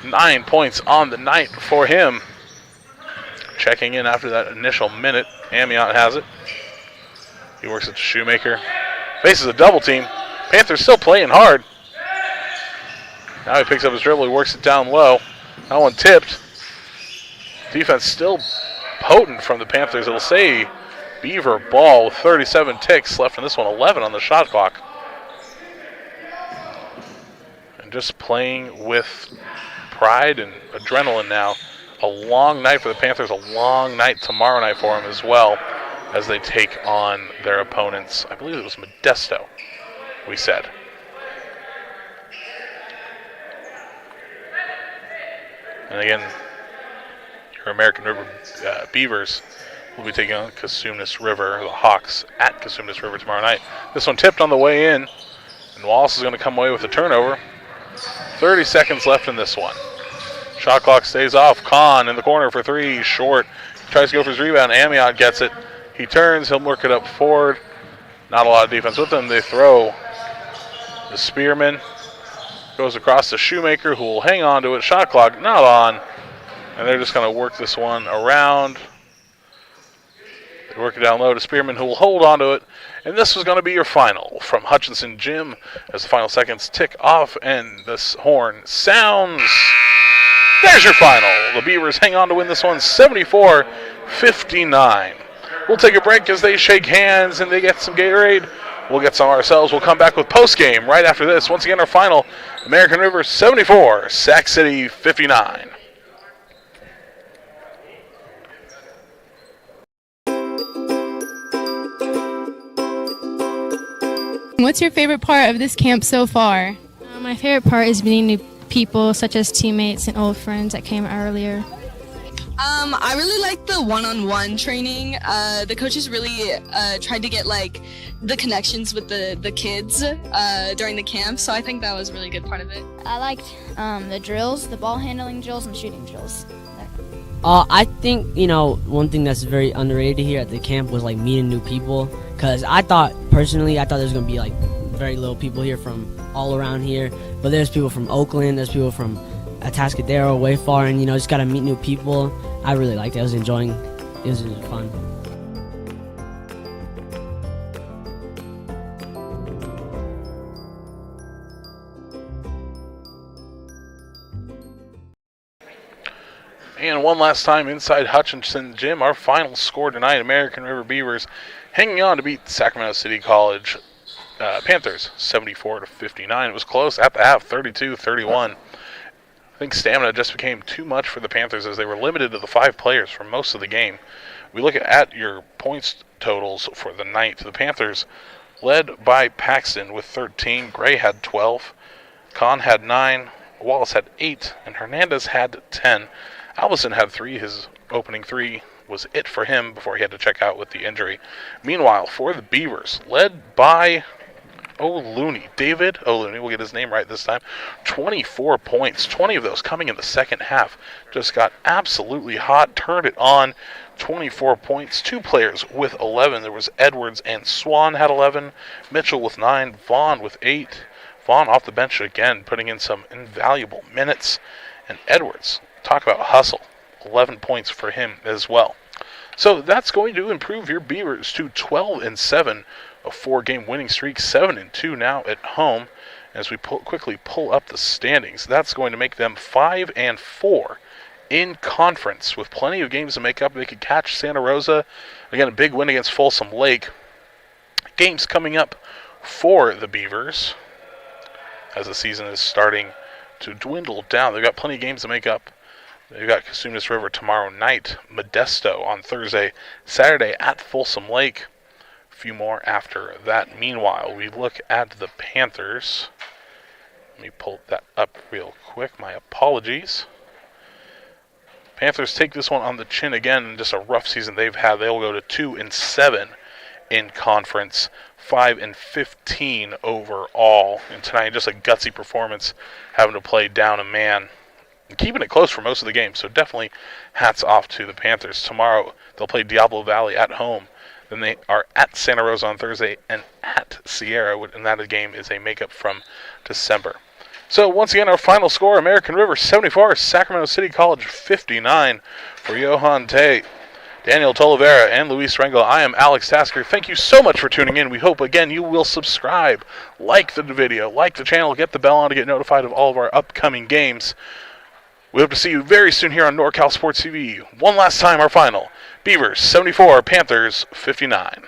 9 points on the night for him. Checking in after that initial minute. Amiot has it. He works it to Shoemaker. Faces a double team. Panthers still playing hard. Now he picks up his dribble. He works it down low. That one tipped. Defense still potent from the Panthers. It'll say Beaver ball with 37 ticks left in this one. 11 on the shot clock. And just playing with pride and adrenaline now. A long night for the Panthers. A long night tomorrow night for them as well, as they take on their opponents. I believe it was Modesto, we said. And again, your American River Beavers will be taking on Cosumnes River, the Hawks at Cosumnes River tomorrow night. This one tipped on the way in, and Wallace is going to come away with a turnover. 30 seconds left in this one. Shot clock stays off. Kahn in the corner for three. Short. Tries to go for his rebound. Amiot gets it. He turns. He'll work it up forward. Not a lot of defense with them. They throw. The Spearman goes across to Shoemaker, who will hang on to it. Shot clock not on. And they're just going to work this one around. They work it down low to Spearman, who will hold on to it. And this was going to be your final from Hutchinson Gym as the final seconds tick off and this horn sounds. There's your final. The Beavers hang on to win this one 74-59. We'll take a break as they shake hands and they get some Gatorade. We'll get some ourselves. We'll come back with post-game right after this. Once again, our final, American River 74, Sac City 59. What's your favorite part of this camp so far? My favorite part is meeting new people, such as teammates and old friends that came earlier. I really like the one-on-one training. The coaches really tried to get like the connections with the kids during the camp, so I think that was a really good part of it. I liked the drills, the ball handling drills, and shooting drills. I think, one thing that's very underrated here at the camp was like meeting new people, because I thought there was going to be like very little people here from all around here, but there's people from Oakland, there's people from Atascadero, way far, and just got to meet new people. I really liked it. I was enjoying it. It was really fun. And one last time inside Hutchinson Gym, our final score tonight, American River Beavers hanging on to beat Sacramento City College Panthers 74-59. It was close at the half, 32-31. I think stamina just became too much for the Panthers as they were limited to the 5 players for most of the game. We look at your points totals for the night. The Panthers led by Paxton with 13. Gray had 12. Kahn had 9. Wallace had 8. And Hernandez had 10. Alvison had 3. His opening 3 was it for him before he had to check out with the injury. Meanwhile, for the Beavers, led by David O'Looney, we'll get his name right this time, 24 points, 20 of those coming in the second half. Just got absolutely hot, turned it on, 24 points, 2 players with 11. There was Edwards and Swan had 11, Mitchell with 9, Vaughn with 8. Vaughn off the bench again, putting in some invaluable minutes. And Edwards, talk about hustle, 11 points for him as well. So that's going to improve your Beavers to 12-7. A 4-game winning streak, 7-2 now at home. As we quickly pull up the standings, that's going to make them 5-4 in conference with plenty of games to make up. They could catch Santa Rosa. Again, a big win against Folsom Lake. Games coming up for the Beavers as the season is starting to dwindle down. They've got plenty of games to make up. They've got Cosumnes River tomorrow night, Modesto on Thursday, Saturday at Folsom Lake. Few more after that. Meanwhile, we look at the Panthers. Let me pull that up real quick. My apologies. Panthers take this one on the chin again. Just a rough season they've had. They'll go to 2-7 in conference, 5-15 overall. And tonight, just a gutsy performance, having to play down a man. And keeping it close for most of the game. So definitely hats off to the Panthers. Tomorrow, they'll play Diablo Valley at home. Then they are at Santa Rosa on Thursday and at Sierra, and that game is a makeup from December. So once again, our final score, American River 74, Sacramento City College 59. For Johan Tay, Daniel Tolavera, and Luis Rengel, I am Alex Tasker. Thank you so much for tuning in. We hope, again, you will subscribe, like the video, like the channel, get the bell on to get notified of all of our upcoming games. We hope to see you very soon here on NorCal Sports TV. One last time, our final. Beavers 74, Panthers 59.